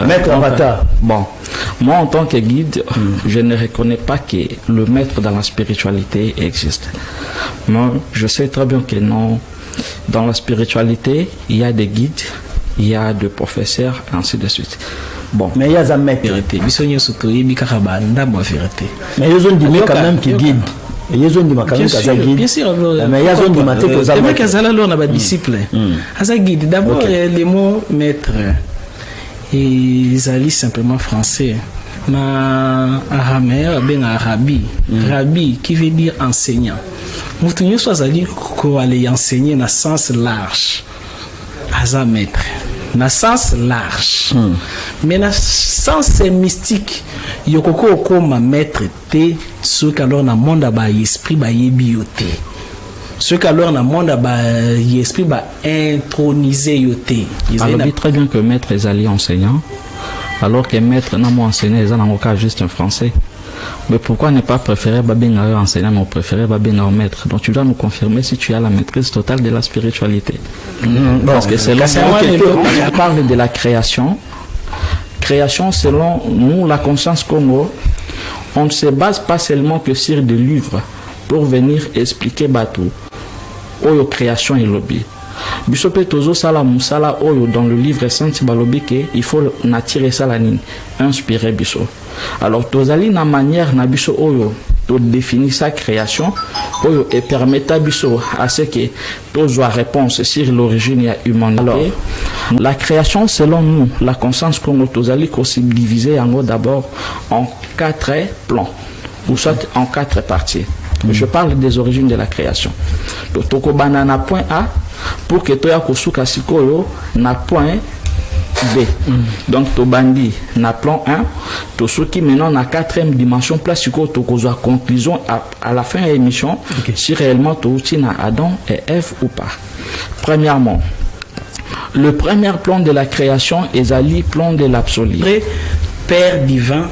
Maître Avatar. Bon, moi en tant que guide, je ne reconnais pas que le maître dans la spiritualité existe. Moi, je sais très bien que non. Dans la spiritualité, il y a des guides, il y a des professeurs, ainsi de suite. Bon. Mais il y a un maître. Mais ils ont dit quand même qui guide. Ils ont dit bien sûr, mais ils ont dit que disciple. Guide. D'abord, les mots maître, ils allient simplement français. Na araméen, ben arabi. Rabi, qui veut dire enseignant. Moutounio soit allé qu'on allait enseigner dans sens large. Aza maître. Dans sens large. Mais dans sens mystique, yokoko comme maître te, ce qu'alors dans le monde a esprit ba yebiote. Ce qu'alors dans le monde a esprit ba intronisé yote. Alors dit très bien que maître est allé enseignant, alors que maître n'a pas enseigné, ils ont encore juste un français. Mais pourquoi ne pas préférer Babinga enseignant, mais préférer Babinga maître? Donc tu dois nous confirmer si tu as la maîtrise totale de la spiritualité. Parce que selon on parle de la création. Création, selon nous, la conscience Congo, on ne se base pas seulement que sur des livres pour venir expliquer Batou. Oyo création et lobby. Bisope tozo sala musala oyo dans le livre saint balobi que il faut n'attirer ça la ligne inspirer biso. Alors tozali na manière na biso oyo to définir sa création oyo et permettre biso à ce que tozo réponse sur l'origine ya humanité. Alors la création selon nous la conscience Congo tozali ko subdiviser en d'abord en 4 plans ou soit en 4 parties. Je parle des origines de la création. Donc toko banana point A pour que tu aies kosuka sikoyo na point B. Donc to bandi na plan 1, to soki maintenant na 4e dimension place sikoyo to kozwa conclusion à la fin de l'émission si réellement to uti na Adam et Ève ou pas. Premièrement, le premier plan de la création est le plan de l'absolu. Père divin,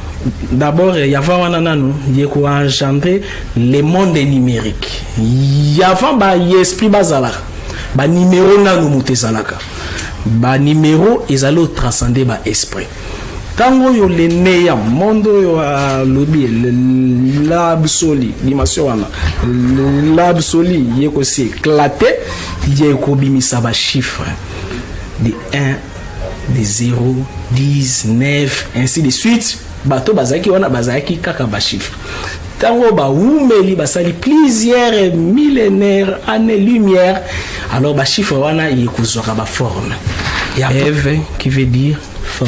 d'abord, il y avait un engendré le monde numérique. Il y avait un esprit bazala. Ba numéro na nous mutezalaka. Ba numéro ils allaient transcender ba esprit. Tango yo le neya mondo yo lobby l'absolu dimension wana l'absolu yeko si éclaté yeko bimisa ba chiffre de 1 de 0 10 9 ainsi de suite bato bazaki wana bazaki kaka ba chiffre. Tango ba umeli basali plusieurs millénaires années lumière alors ba chiffre wana yekozwaka ba forme. Ève qui veut dire femme.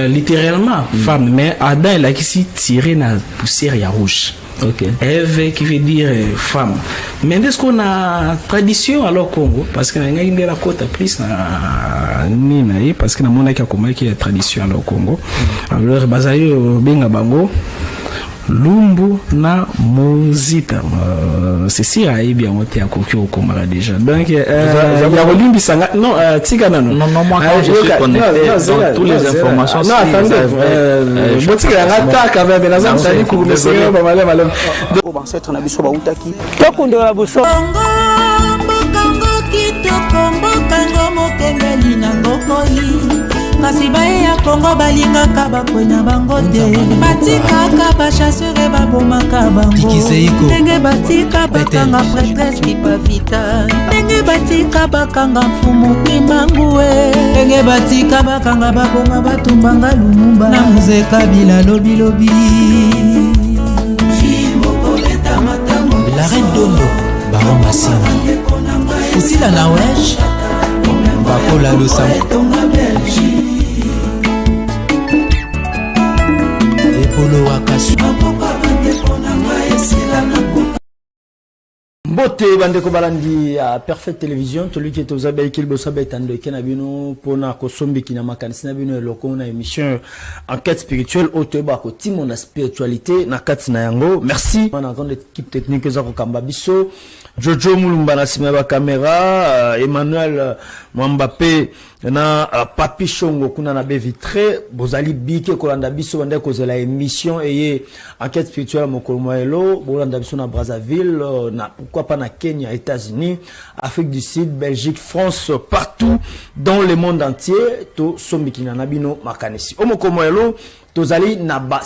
Littéralement femme mais Adam il a ici tiré na poussière ya rouge. Ève qui veut dire femme. Mais est-ce qu'on a tradition alors Congo parce que na ngai la côte plus na nina parce que na mona ki akoma ki tradition alors Congo. Alors bazayo benga bango Lumbu na Muzita. C'est si aïe bien on était à Kokyo Komara déjà. Donc il y a Olimbi Sanga. Non, Tigana non. Non, moi quand je suis connecté dans toutes les informations. Non, attendez. Je dis qu'il y a un attaque avec la zone de Kourou. Donc ancêtre na biso ba utaki. Tokundo la boso. Kango mokembeli na ngokoli. Kasi bae ya Kongo balingaka bakwena bango te batikaka bachasseur babomaka bango ndenge batika bakanga prêtresse kipavita ndenge batika bakanga mfumu kimbangue ndenge batika bakanga baboma batumbanga lumumba na muzeka bila lobi lobi la reine Dondo Baron Massima Futila na wesh bakola lusa Mbote bandeko balandi à Perfect Télévision celui qui est aux abeilles qu'il bossa betando kenabino pona ko sombi kina makanisi na bino eloko na émission enquête spirituelle autoba ko timo na spiritualité na kati na yango merci na grande équipe technique za ko kamba biso Jojo Mulumba na sima ba caméra Emmanuel Mwambape na Papi Shongo kuna na Bevitré bozali bike kolanda biso bande ko la émission et enquête spirituelle mokolo moelo bolanda biso na Brazzaville na pourquoi pas na Kenya, États-Unis, Afrique du Sud, Belgique, France, partout dans le monde entier. To sombikina nabino makanesi. Omokomoelo tozali na ba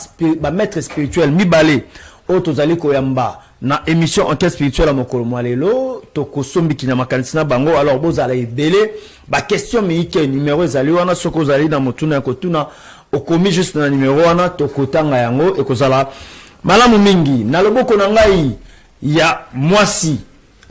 maître spirituel mibale. O tozali koyamba na émission enquête spirituelle à mokolo mwalelo to kosombikina makanesi na bango. Alors bozala ebele ba question miike numéro ezali wana soko zali na motuna kotuna okomi juste na numéro wana to kotanga yango ekozala malamu mingi na loboko na ngai ya mwasi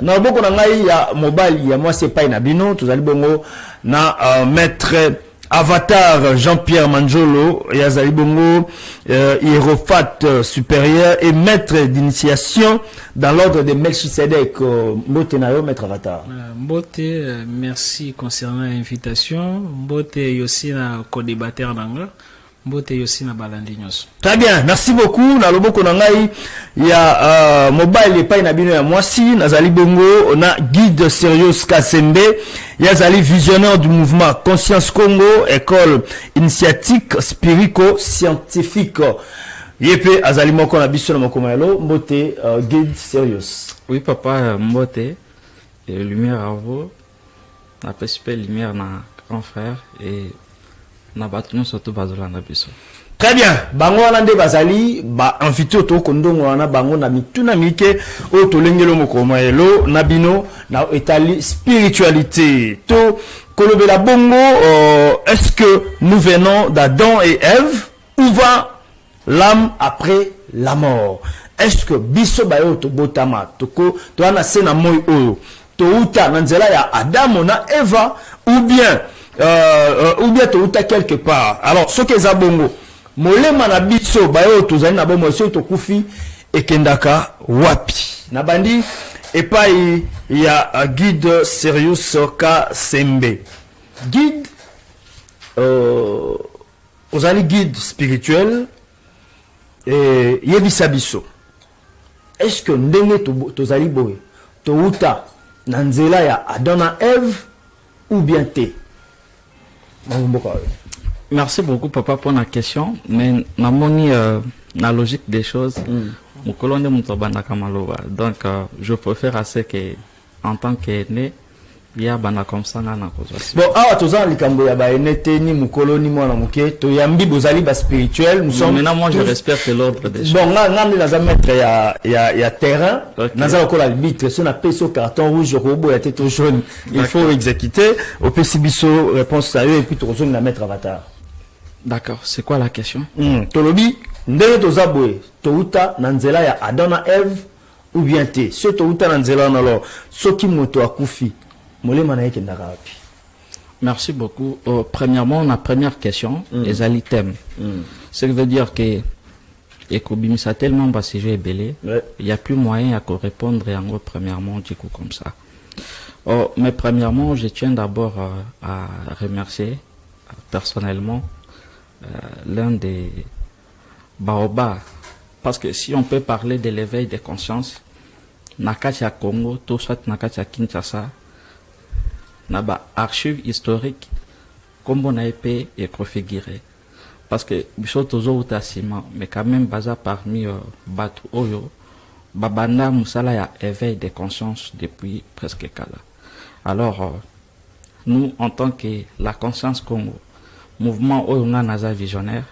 na loboko na ngai ya mobile ya mwasi epai na bino tozali bongo na maître Avatar Jean-Pierre Manjolo yazali bongo hiérophate supérieur et maître d'initiation dans l'ordre de Melchisedec. Mbote nayo maître Avatar. Mbote, merci concernant l'invitation. Mbote yosi na co-débatteur nanga. Mbote yosi na balandi nyos. Très bien, merci beaucoup. Na loboko na ngai ya mobile epai na bino ya mwasi nazali bongo na guide Sirius Kasembe yazali visionnaire du mouvement Conscience Congo, école initiatique spirico scientifique. Yepe azali moko na biso na mokomayelo Mbote guide Sirius. Oui papa Mbote et lumière à vous. Na super lumière na grand frère et na batunyo surtout bazola na biso. Très bien. Bango nde bazali ba invité to kondongo wana bango na mituna mike o to lengelo mokomayelo na bino na etali spiritualité. To kolobela bongo est-ce que nous venons d'Adam et Ève ou va l'âme après la mort? Est-ce que biso bayo to botama to ko to ana sena moy oyo to uta na nzela ya Adam na Eva ou bien to uta quelque part? Alors ce que za bongo molema na biso bayo tozali na bomo so to kufi ekendaka wapi na bandi epai ya guide Sirius Kasembe. Guide ozali guide spirituel et yebisa biso est-ce que ndenge tozali boye to uta na nzela ya Adam na Ève ou bien te? Merci beaucoup papa pour la question, mais namoni la logique des choses mukolonde mutobanda kamaloba, donc je préfère assez que en tant qu'aîné ya bana comme ça na kozwa. Bon awa tozana likambo ya ba enete ni mukoloni mwana muke to yambi bozali ba spirituel nous sommes maintenant moi je respecte l'ordre des choses. Bon ngandi naza mettre ya terrain naza ko l'arbitre sur na peso carton rouge robot ya tête jaune il faut exécuter au pesibiso réponse sérieux et puis tozona na mettre Avatar. D'accord, c'est quoi la question? Tolobi ndenge tozaboye touta na nzela ya Adam na Ève ou bien te so touta na nzela na lo soki moto akufi molema na yeke ndaka wapi? Merci beaucoup. Premièrement, la première question, les alitem. Ce qui veut dire que ça tellement bas si j'ai belé, il n'y a plus moyen à répondre en gros premièrement du coup comme ça. Mais premièrement, je tiens d'abord à remercier personnellement l'un des baobas, parce que si on peut parler de l'éveil des consciences, Nakatia Congo, tout soit Nakatia Kinshasa, naba archive historique comme on a été et configuré, parce que biso tozo utasima mais quand même baza parmi batu oyo babanda musala ya éveil des consciences depuis presque kala. Alors nous en tant que la conscience Congo mouvement oyo nga naza visionnaire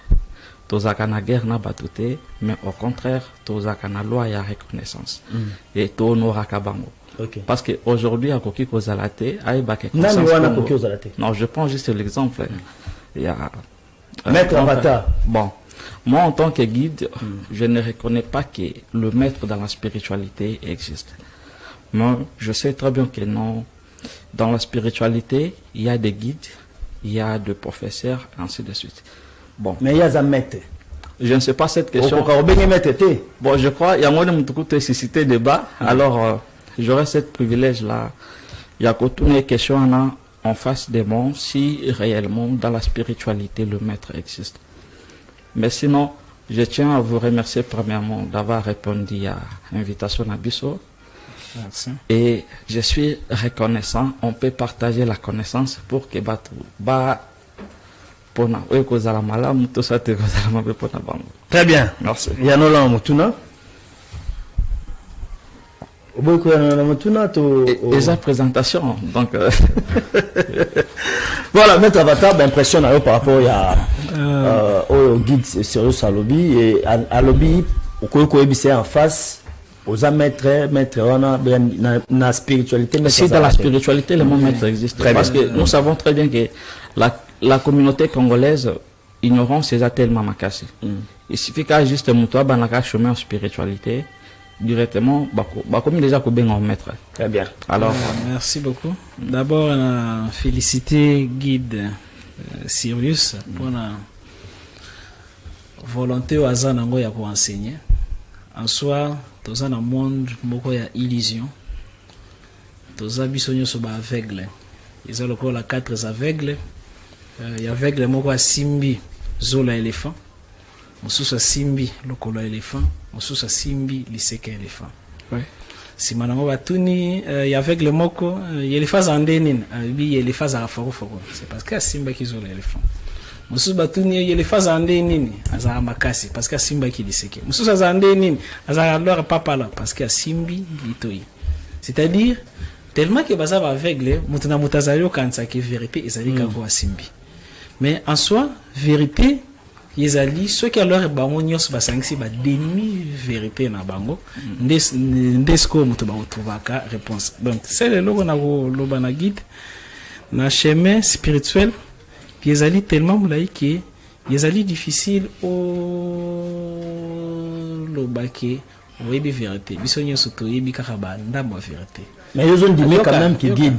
tozaka na guerre na batute, mais au contraire tozaka na loi ya reconnaissance et to honoraka bango. Okay. Parce qu'aujourd'hui, à Koki Kozalate, non, je prends juste l'exemple. Il y a maître Avatar. Bon, moi en tant que guide, je ne reconnais pas que le maître dans la spiritualité existe. Moi, je sais très bien que non. Dans la spiritualité, il y a des guides, il y a des professeurs, ainsi de suite. Bon. Mais il y a un maître. Je ne sais pas cette question. Bon, je crois, il y a moins de susciter débat. Alors, j'aurais ce privilège-là. Il y a une question en face des mondes, si réellement dans la spiritualité le maître existe. Mais sinon, je tiens à vous remercier premièrement d'avoir répondu à l'invitation à Bisso. Merci. Et je suis reconnaissant. On peut partager la connaissance pour que très bien. Merci. Yanola Mutuna. Et sa présentation. Donc, voilà, Maître Avatar, impression par rapport au guide sérieux à lobby. Et à lobby, c'est en face. Aux maîtres, on a spiritualité. Si dans la spiritualité, le mot maître existe. Parce que nous savons très bien que la communauté congolaise, ignorance, c'est tellement macassé. Il suffit qu'à juste moutoua, banaka chemin en spiritualité, directement, comme déjà qu'on en maître. Très bien. Alors, merci beaucoup. D'abord, féliciter guide Sirius pour la volonté au hasard pour enseigner. En soi, dans un monde il y a illusion. Dans un bisogno sur aveugle. Ils ont encore la 4 aveugles. Il y a aveugle moko simbi zola éléphant. Mosusu simbi lokola éléphant. Mosusu simbi liseka éléphant. Oui. Si manango batuni il y a aveugle moko il éléphant zandénine, il éléphant za foko. C'est parce que simba qui zola éléphant. Mosusu batuni éléphant zandénine, azara makasi parce que simba qui liseka. Mosusu zandénine, azara leur papa là parce que simbi litoi. C'est-à-dire tellement que baza aveugle, mutuna mutazali okanisa que vérité ezali kako simbi. Mais en soi, vérité, ils ceux qui alors bango nyos basangisi ba demi vérité na bango ndesko muto ba utovaka réponse. Donc c'est le logo na loba na guide na chemin spirituel ils ali tellement moulai que ils ali difficile au lobake oyebi vérité biso nyos to yebi kaka ba ndamo vérité. Mais ils ont dit quand même qui guide.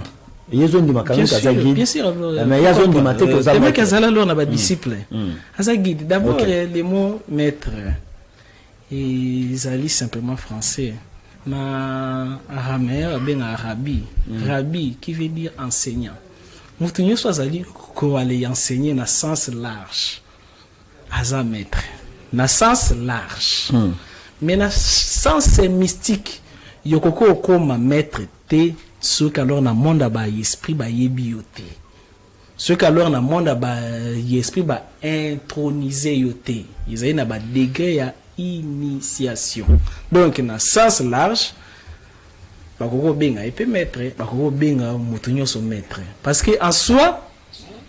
Ils ont dit ma bien sûr, mais ils ont dit ma tête aux amis. On a disciple. Guide. D'abord, les mots maître, ils allient simplement français. Na araméen, ben arabi. Rabi, qui veut dire enseignant. Moutounio soit allé qu'on allait enseigner dans sens large. Aza maître. Dans sens large. Mais dans sens mystique, yokoko comme maître té. Ceux qui alors dans le monde ba esprit ba yebioté. Ceux qui alors dans le monde ba esprit ba intronisé yoté. Ils ont un degré à initiation. Donc dans sens large, ba koko benga épée maître, ba koko benga mutunyo so maître. Parce que en soi,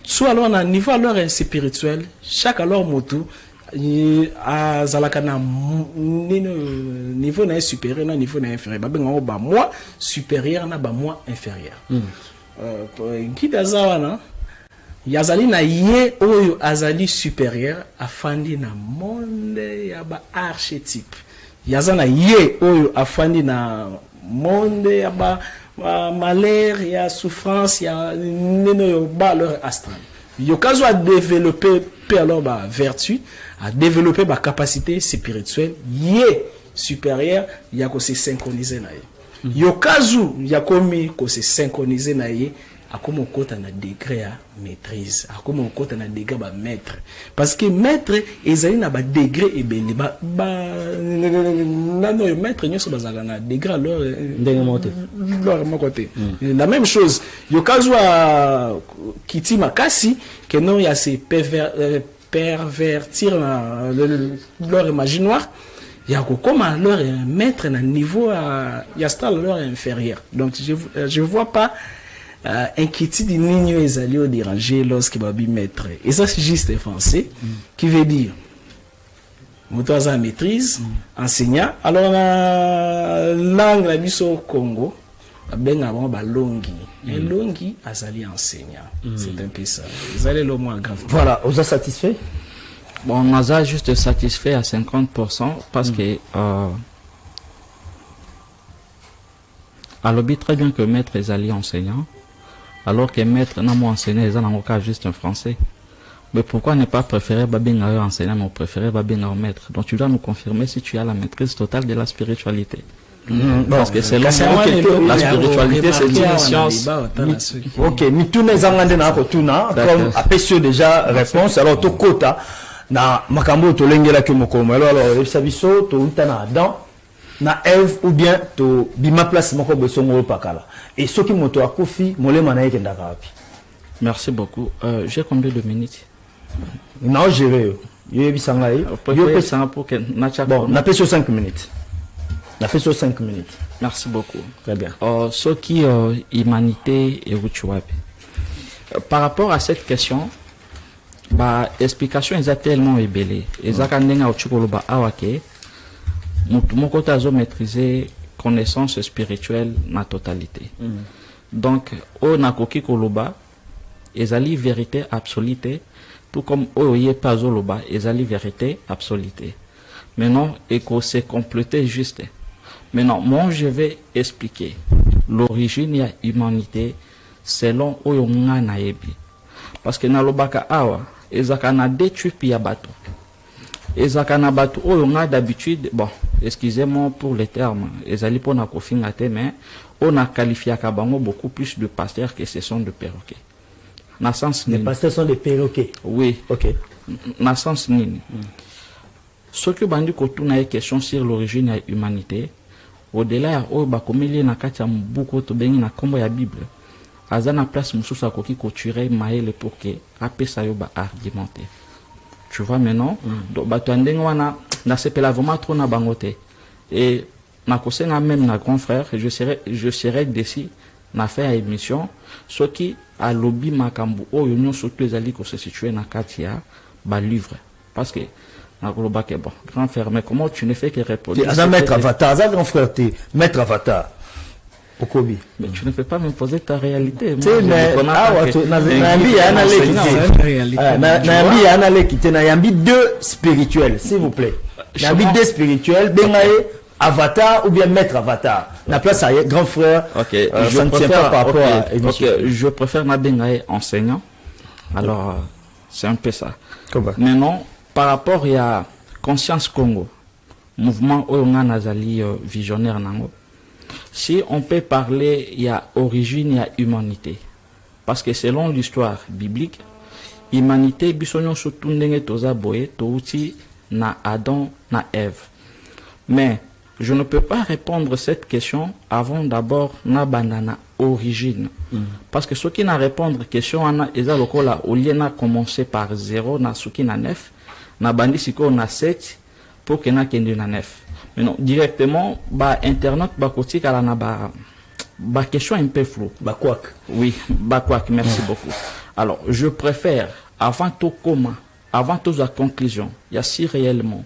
soit alors dans niveau alors spirituel, chaque alors mutu à Zalakana niveau supérieur na niveau inférieur ba moi supérieur na ba moi inférieur guide azawana yazali na ye oyo azali supérieur afandi na monde ya ba archétype yazana ye oyo afandi na monde ya ba malheur ya souffrance ya neno yo ba leur astral yo kazo a développer alors ba vertu à développer ma capacité spirituelle yé supérieure ya ko se synchroniser na ye yokazu ya komi ko se synchroniser na ye akomo kota na degré ya maîtrise akomo kota na degré ba maître parce que maître ezali na ba degré ebele ba nano yo maître nyoso bazala na degré alors leur côté la même chose yokazu kiti makasi que non ya se pervertir leur imaginaire, il y a comme leur mettre un niveau à leur inférieur. Donc je vois pas inquiétude ni ezali déranger lorsque babi maître. Et ça c'est juste français qui veut dire motoza maîtrise enseignant. Alors la langue la biso Congo benga ba longi et longi azali enseignant. C'est un peu ça. Vous allez le moins grave. Voilà, vous êtes satisfait? Bon, on a juste satisfait à 50% parce que à l'objet très bien que maître est allié enseignant, alors que maître n'a pas enseigné les ans juste un français. Mais pourquoi ne pas préférer Babinga enseignant, mais préférer Babinga maître? Donc tu dois nous confirmer si tu as la maîtrise totale de la spiritualité. Parce que c'est la spiritualité, c'est une science. Ok, mais tous les Angandais n'ont pas tout, comme apprécié déjà réponse. Alors, tout quota, na makambo to lengela ke mokomo. Alors, sabiso to untana Adam, na Eve ou bien to bima place moko besongo pakala. Et ceux qui moto akufi, molema na yeke ndaka wapi. Merci beaucoup. J'ai combien de minutes? Non, j'ai eu. Yo bisanga yi. Yo pesanga pour que bon, na peso 5 minutes. On a fait sur 5 minutes. Merci beaucoup. Très bien. Ce qui humanité et Uchuabe. Par rapport à cette question, explication est tellement ébélée. Et Zakandenga Uchukoloba Awake, Mutumokotazo maîtriser connaissance spirituelle na totalité. Donc, o nakoki koloba, ezali vérité absolue, tout comme oye pazoloba, ezali vérité absolue. Maintenant, eko se compléter juste. Maintenant, moi je vais expliquer l'origine de l'humanité selon Oyonga Naebi. Parce que Nalobaka Awa, Ezakana détruit Pia Bato. Ezakana Bato Oyonga d'habitude, bon, excusez-moi pour les termes, Ezali Pona Kofingate, mais on a qualifié à Kabango beaucoup plus de pasteurs que ce sont de perroquets. Les pasteurs sont des perroquets. Oui. Ok. Na sens nini. Ce que Bandi Kotuna est question sur l'origine de l'humanité, au-delà ya oyo bakomeli na kati ya mbuku to bengi na kombo ya Bible, aza na place mususu akoki koture maele pour que apesa yo ba argumenter. Tu vois maintenant, donc bato ndenge wana na sepela vraiment trop na bangote. Et na kosenga même na grand frère, je serai déçu na faire émission ce qui a lobby makambu oyo nyonso to ezali ko se situer na kati ya ba livre parce que bon, grand frère, mais comment tu ne fais que répondre? Maître Avatar, grand frère, Maître Avatar. Okobi. Mais tu ne peux pas m'imposer ta réalité. Tu sais, mais Nambi deux spirituels, s'il vous plaît. Nambi deux spirituels, Bengaye, Avatar ou bien Maître Avatar. La place à grand frère. Ok, je ne tiens pas par rapport à je préfère Nabengaye enseignant. Alors, c'est un peu ça. Mais non. Par rapport à Conscience Congo, mouvement Oyonga Nazali visionnaire nango, si on peut parler, il y a origine, il y a humanité. Parce que selon l'histoire biblique, humanité, bisonyon surtout ndenge toza boye, touti na Adam, na Ève. Mais je ne peux pas répondre cette question avant d'abord na bandana origine. Parce que ce qui n'a répondre question, ana eza lokola, au lieu na commencer par 0, na suki na 9, na bandi siko na 7 pour que na kende na 9. Mais non, directement ba internet ba koti kala na ba question un peu floue. Ba kwak. Oui, ba kwak, merci beaucoup. Alors, je préfère avant tout comment, avant toute la conclusion, il y a si réellement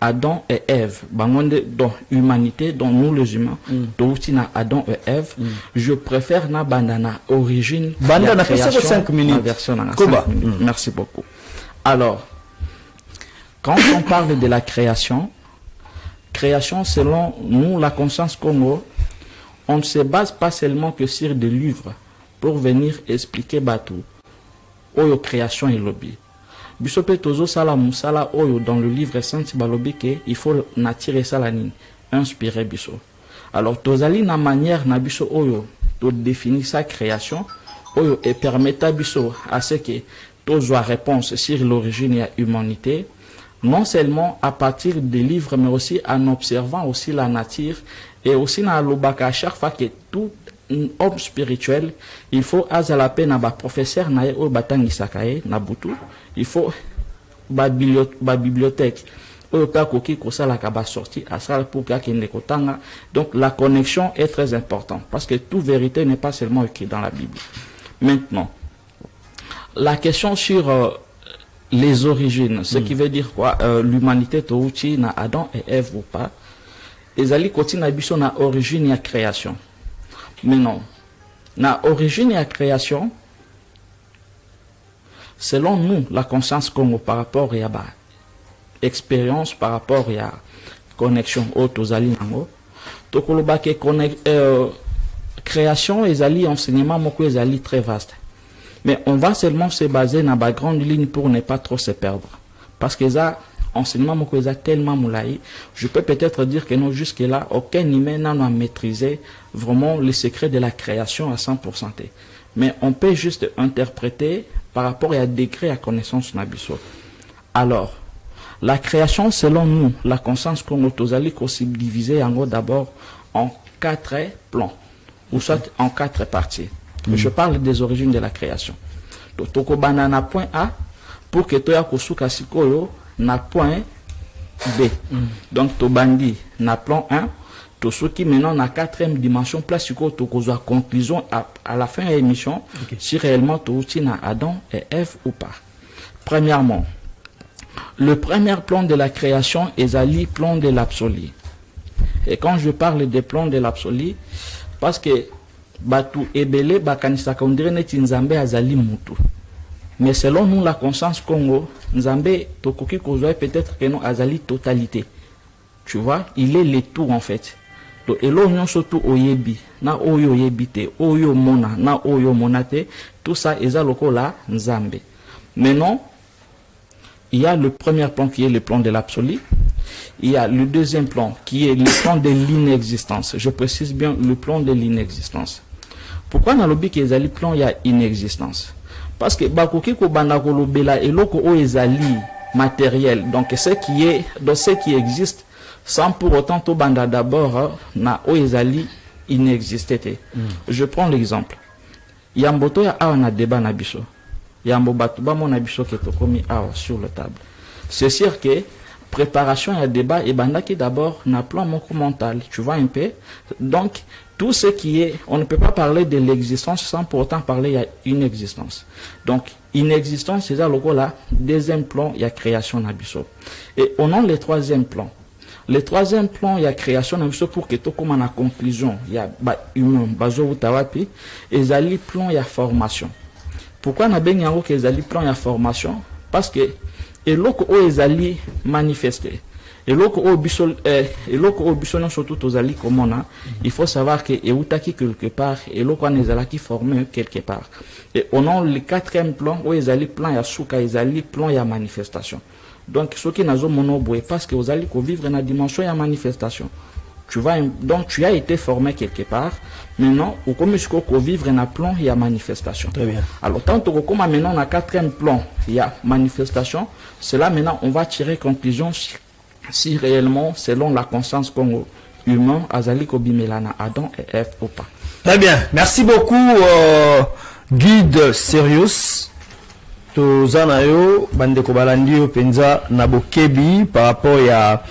Adam et Ève, bangonde dans humanité, dans nous les humains, aussi na Adam et Ève, je préfère na bandana origine. Bandana création 5 minutes. Version na 5 minutes. Merci beaucoup. Alors, quand on parle de la création selon nous, la conscience Congo, on ne se base pas seulement que sur des livres pour venir expliquer Batou, Oyo création et lobby. Bisope Tozo Sala Moussala Oyo dans le livre Saint Balobi il faut n'attirer ça la ligne, inspirer Biso. Alors, Tozali na manière na Biso Oyo de définir sa création, Oyo et permettre Biso à ce que Tozo a réponse sur l'origine et l'humanité, non seulement à partir des livres, mais aussi en observant aussi la nature et aussi dans l'obaka à chaque fois que tout homme spirituel, il faut la peine à professeur na o batangi sakae na butu, il faut ba bibliothèque o ka koki ko sala ka ba sorti à ça pour ka kende kotanga. Donc la connexion est très importante parce que toute vérité n'est pas seulement écrite dans la Bible. Maintenant, la question sur les origines, ce qui veut dire quoi, l'humanité touti na Adam et Ève ou pas, ezali koti na biso na origine et création. Mais non, na origine et création, selon nous, la conscience Congo par rapport à ba expérience, par rapport à connexion autozali nango, tokoloba ke création ezali enseignement moko ezali très vaste. Mais on va seulement se baser dans la grande ligne pour ne pas trop se perdre. Parce que ça, enseignement moko tellement moulaï, je peux peut-être dire que non, jusque-là, aucun humain n'a maîtrisé vraiment le secret de la création à 100%. Mais on peut juste interpréter par rapport à degré à connaissance nabiso. Alors, la création, selon nous, la conscience Congo Tozali, aussi divisée en gros d'abord en 4 plans, ou soit en 4 parties. Je parle des origines de la création. Donc, toko banana point A pour que toya kosuka sikoyo na point B. Donc, to bandi na plan 1, tout ce qui maintenant na 4e dimension place ko to ko conclusion à la fin de l'émission si réellement to na Adam et Ève ou pas. Premièrement, le premier plan de la création est le plan de l'absolu. Et quand je parle des plans de l'absolu, parce que batu ebele bakanisa kondire neti nzambe azali mutu. Mais selon nous la conscience Congo, nzambe tokoki kozwa peut-être que non azali totalité. Tu vois, il est le tout en fait. Donc elo nyonso tu oyebi, na oyo yebite, oyo mona, na oyo monate, tout ça eza lokola nzambe. Maintenant, il y a le premier plan qui est le plan de l'absolu. Il y a le deuxième plan qui est le plan de l'inexistence. Je précise bien le plan de l'inexistence. Pourquoi dans le but qu'il y a le plan il y a inexistence? Parce que bakoki ko banda ko lobela eloko o ezali matériel. Donc ce qui existe sans pour autant to banda d'abord na o ezali inexisté. Je prends l'exemple. Yamboto ya awa na débat na biso. Yambo batu ba mon biso ke to komi awa sur la table. C'est sûr que préparation et débat et bandaki d'abord n'a plan mental, tu vois un peu. Donc tout ce qui est, on ne peut pas parler de l'existence sans pour autant parler il y a une existence. Donc inexistence c'est ça le là deuxième plan il y a création nabiso. Et on a le troisième plan. Le troisième plan il y a création nabiso pour que tout comme en conclusion il y a humain bazo utawapi et zali plan il y a formation. Pourquoi na ben yango que zali plan il y a formation? Parce que et loko o ezali manifesté et loko o biso surtout ozali komona il faut savoir que eutaki quelque part et loko an ezalaki formé quelque part et on a le quatrième plan o ezali plan ya suka ezali plan ya manifestation. Donc ce qui nazo mono boye parce que ozali ko vivre na dimension ya manifestation. Tu vois, donc tu as été formé quelque part. Maintenant, au comme qu'on vivre un plan, il y a manifestation. Très bien. Alors, tant que comme maintenant on a quatrième plan, il y a manifestation. C'est là maintenant on va tirer conclusion si réellement, selon la conscience Congo humain, Azali Kobimelana, Adam et Ève ou pas. Très bien. Merci beaucoup, guide Sirius. Tozanayo, Bandeko Balandio, Penza, Nabokebi, par rapport à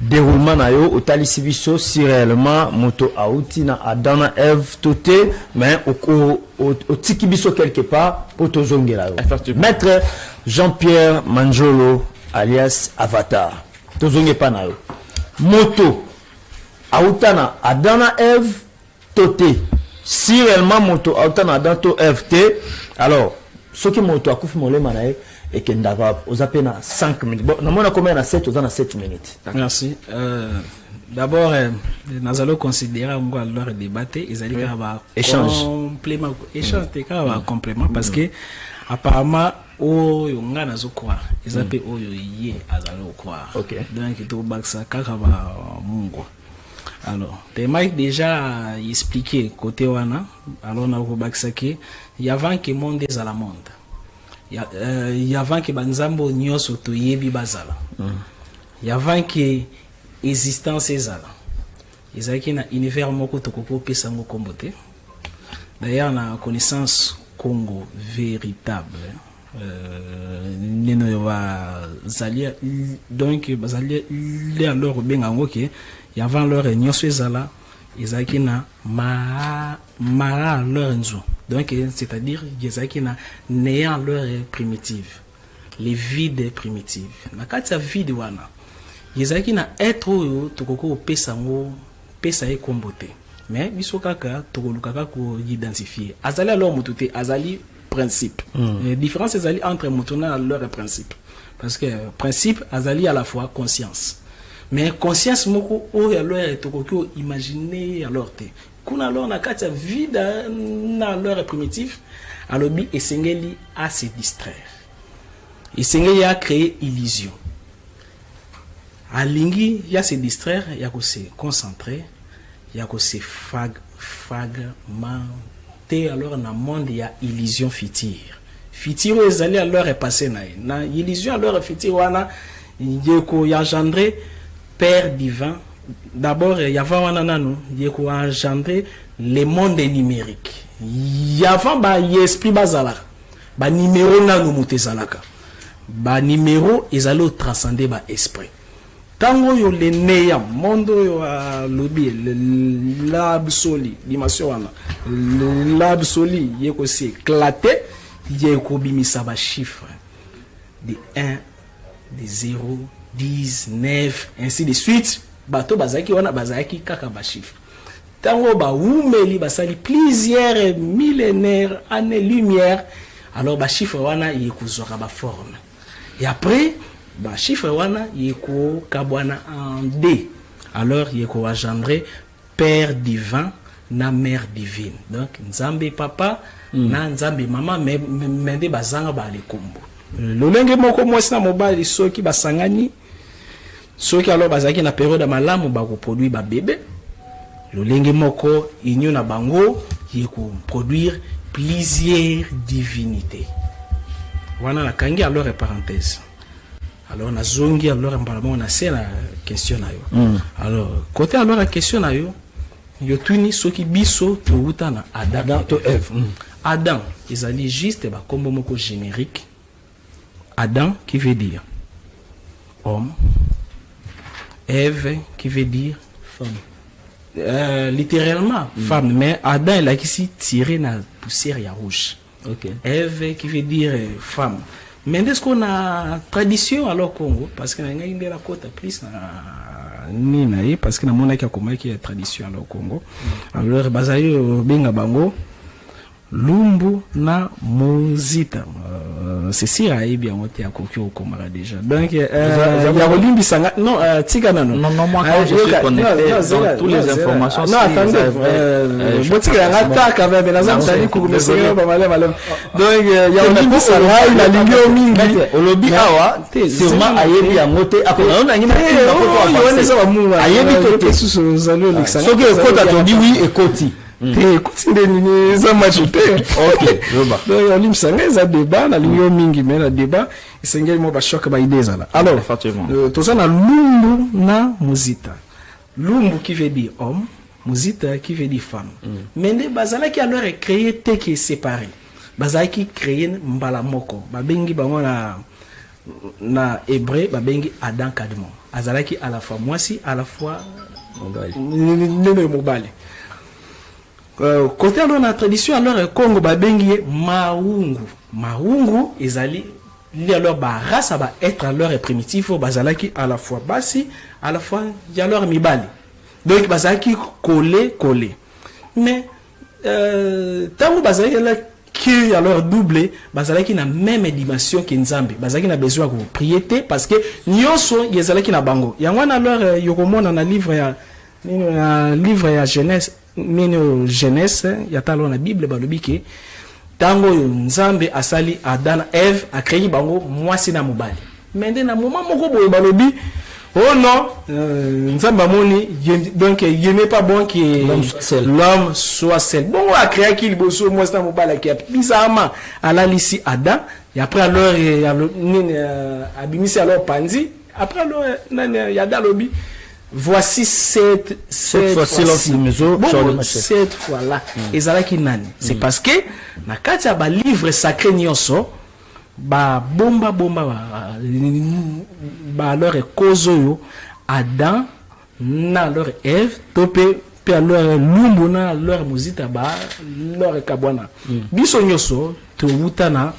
déroulement na yo otalisi biso si réellement moto auti na Adana Ève toté mais au tiki biso quelque part pour tozongela yo. Maître Jean-Pierre Manjolo alias Avatar tozonge pa na yo moto autana Adana Ève toté si réellement moto autana Adana to Ève té alors ce qui moto akufi molema na ye et que d'accord aux appels à 5 minutes. Bon, on a combien à 7 aux 7 minutes. Merci. D'abord, nous allons considérer leur débattre. Ils allaient avoir complément. Échange, complément parce que apparemment, oh, on a nazo quoi. Ils appellent oh yé azalo quoi. Ok. Donc il faut baksa kakaba mungo. Alors, t'es déjà expliqué côté wana. Alors on a baksa qui il y avait que monde des à la monde. Il y avait que banzambo nyos toyebi bazala. Il y avait que existence ezala. Ezaki na univers moko tokoko pesa ngo kombote. D'ailleurs na connaissance Congo véritable. Neno va zalia donc bazalia les alors benga ngo ke il y avait leur nyos ezala. Ezaki na mara leur nzo. Donc, c'est-à-dire, ils ont néant leur primitive, les vides primitives. Na kati vide wana, ils ont être tokoko pesango, pesaye kombote. Mais biso kaka tokolukaka ko identifier. Azali alors mututé, azali principe. La différence azali entre mutuna et leur principe. Parce que principe azali à la fois conscience. Mais conscience moko o alors tokoko imaginer alors te. Kuna alors na kati vide na leur primitif alors bi esengeli à se distraire esengeli à créer illusion alingi ya se distraire ya ko se concentrer ya ko se fragmenter alors na monde ya illusion future ezali alors est passé na illusion alors future wana yeko ya engendrer père divin. D'abord, il y avait engendré le monde numérique. Il y avait esprit bazala. Ba numéro nanu mutezalaka. Ba numéro ezalo transcender ba esprit. tango yo le neya mondo yo lobby l'absoli dimension wana l'absoli yeko si éclaté yeko bimisa ba chiffre de 1 de 0 10 9 ainsi de suite bato bazaki wana bazaki kaka ba chiffre tango ba umeli basali plusieurs millénaires années lumière alors ba chiffre wana yeko zoka ba forme et après ba chiffre wana yeko kabwana en D alors yeko engendrer père divin na mère divine donc nzambe papa na nzambe mama mende bazanga ba le kombo lolenge moko mwasi na mobali soki basangani soki alors bazaki na période ya malamu ba ko produire ba bébé lolenge moko inyo na bango yeko produire plusieurs divinités wana na kangi alors parenthèse. Alors, on a zongi, alors on a fait la question. Alors, côté alors la question, yo tuni ce qui biso to utana Adam to Eve. Adam, ils allaient juste comme mot générique. Adam qui veut dire homme. Eve qui veut dire femme. Littéralement femme, mais Adam il a ici tiré na poussière ya rouge. Okay. Eve qui veut dire femme. Mais est-ce qu'on a tradition alors Congo parce que na ngai la côte plus na parce que na mona ki akoma ki tradition alors Congo. Alors bazayo benga bango lumbu na muzita c'est si raï bien on était à Kokyo comme déjà donc il y a Olimbi sanga non tika non moi quand je suis connecté dans toutes les informations non attendez moi tika ngata quand même na zamtani ku kumesema ba malema donc il y a Olimbi sanga la lingio mingi olobi awa sûrement ayebi yangote akona na ngina ko ayebi to susu zalo lexanga soki ekota to di oui ekoti écoutez les ça m'a chuté OK donc on sanga za débat na lingio mingi mais la débat isengeli mo ba choc ba idée za là alors tout ça na lumbu na muzita lumbu qui veut dire homme muzita qui veut dire femme mais ne bazala qui alors créé te qui séparé bazala qui créé mbala moko ba bengi bango na hébreu ba bengi Adam Kadmon azala qui à la fois mwasi à la fois mobali côté alors la tradition alors Congo ba bengi maungu ezali li alors ba race ba être alors primitif bazalaki à la fois basi à la fois ya alors mibali donc bazalaki collé mais tango bazalaki là qui alors doublé bazalaki na même dimension que nzambe bazalaki na besoin de prier parce que nyonso yezalaki na bango yango na alors yokomona na livre ya Genèse nino Genèse ya talo na Bible balobi ke tango nzambe asali Adam Eve a créé bango mwasi na mobali mais na moment moko boye balobi oh non nzambe amoni donc il n'est pas bon que l'homme soit seul bon a créé qui liboso mwasi na mobali qui a bizarrement ala lisi Adam et après alors abimisi alors panzi après alors ya dalobi voici cette fois-là ezalaki nani c'est parce que na kati ya ba livre sacré nyonso ba bomba ba alors cause yo Adam na leur Eve topé pe alors lumbu na leur muzita ba leur kabwana biso nyonso to wutana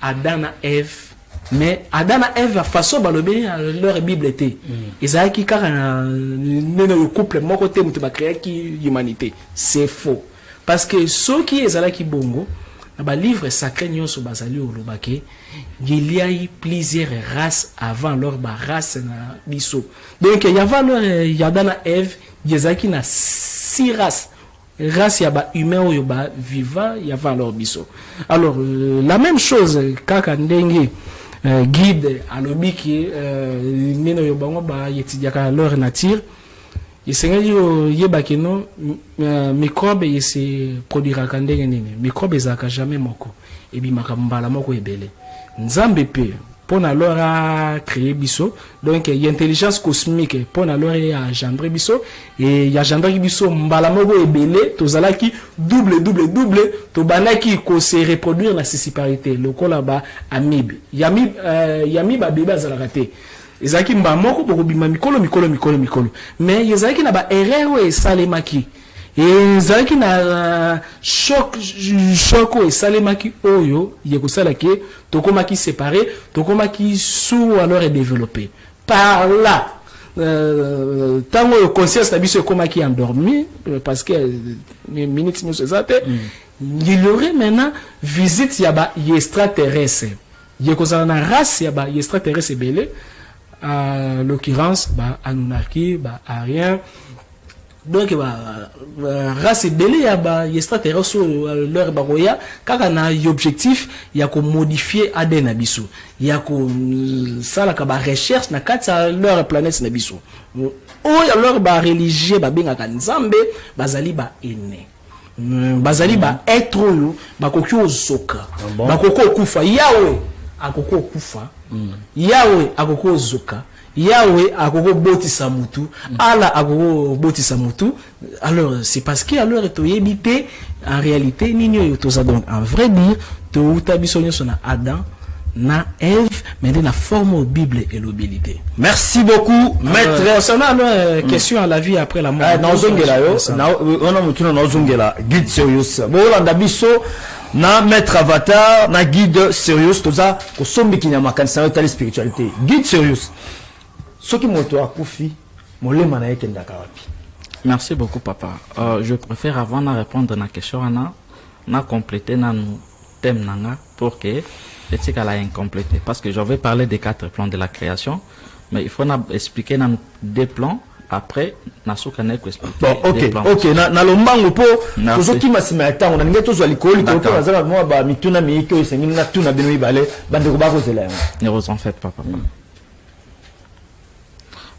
Adam na Eve. Mais Adam et Ève façon balobi leur Bible était ezaki kaka le couple mon côté mutu ba créer qui humanité c'est faux parce que ceux qui ezalaki bongo na ba livre sacré nyonso bazali olobake il y a eu plusieurs races avant leur ba race na biso donc il y avait leur Adam et Ève ezaki na 6 races race ya ba humain oyo ba vivant y avait leur biso alors la même chose kaka ndenge guide alobi ki nino yo bango ba yetidiaka leur nature isengeli yo yebaki no microbe yese produira kandenge nini microbe ezaka jamais moko ebimaka mbala moko ebele nzambe pe pour alors à créer biso. Donc il y a intelligence cosmique pour alors à engendrer biso et il y a engendrer biso mbalamogo et belé tozalaki double to banaki ko se reproduire la séciparité lokola ba amibe yami ba bébé azalakate ezaki mba moko bokobima mikolo mais ezaki na ba erreur e salemaki et ezalaki na choc et salemaki oyo yekosalaki tokomaki séparé tokomaki sous alors développé par là tant que conscience na biso ekomaki endormi parce que minutes nous ezate il y aurait maintenant visite yaba extraterrestre yekozala na race yaba extraterrestre belé à l'occurrence bah Anunnaki bah Arien donc race belé yaba extraterrestre leur baroya kaka na objectif ya ko modifier ADN na biso ya ko sala ka ba recherche na kati leur planète na biso o ya leur ba religieux ba bengaka nzambe bazali ba ene bazali ba être oyo bakoki ozoka bakoko okufa yawe akoko okufa yawe akoko ozoka yawe akoko botisa mutu ala akoko botisa mutu. Alors c'est parce que alors to yebite en réalité nini oyo toza donc en vrai dire to utabiso sona Adam na Ève mais dans la forme Bible et l'obéité. Merci beaucoup maître. Concernant alors question à la vie après la mort. Na zongela yo na ona mutuna na zongela guide serious bolanda biso na maître avatar na guide serious toza ko sombi kinyama kanisa yo spiritualité guide serious soki moto akufi molema na yeke ndaka wapi. Merci beaucoup papa. Je préfère avant de répondre à la question na compléter na nous thème nanga pour que c'est qu'elle a incomplété parce que je vais parler des 4 plans de la création mais il faut expliquer dans des plans après na soka na expliquer. Bon OK na lombango po tozoki masima ya tango na nge tozwa likoli ko to azala mo ba mituna miki o sengi na tuna bino ibale bande ko ba ko zela. Ne vous en faites pas papa.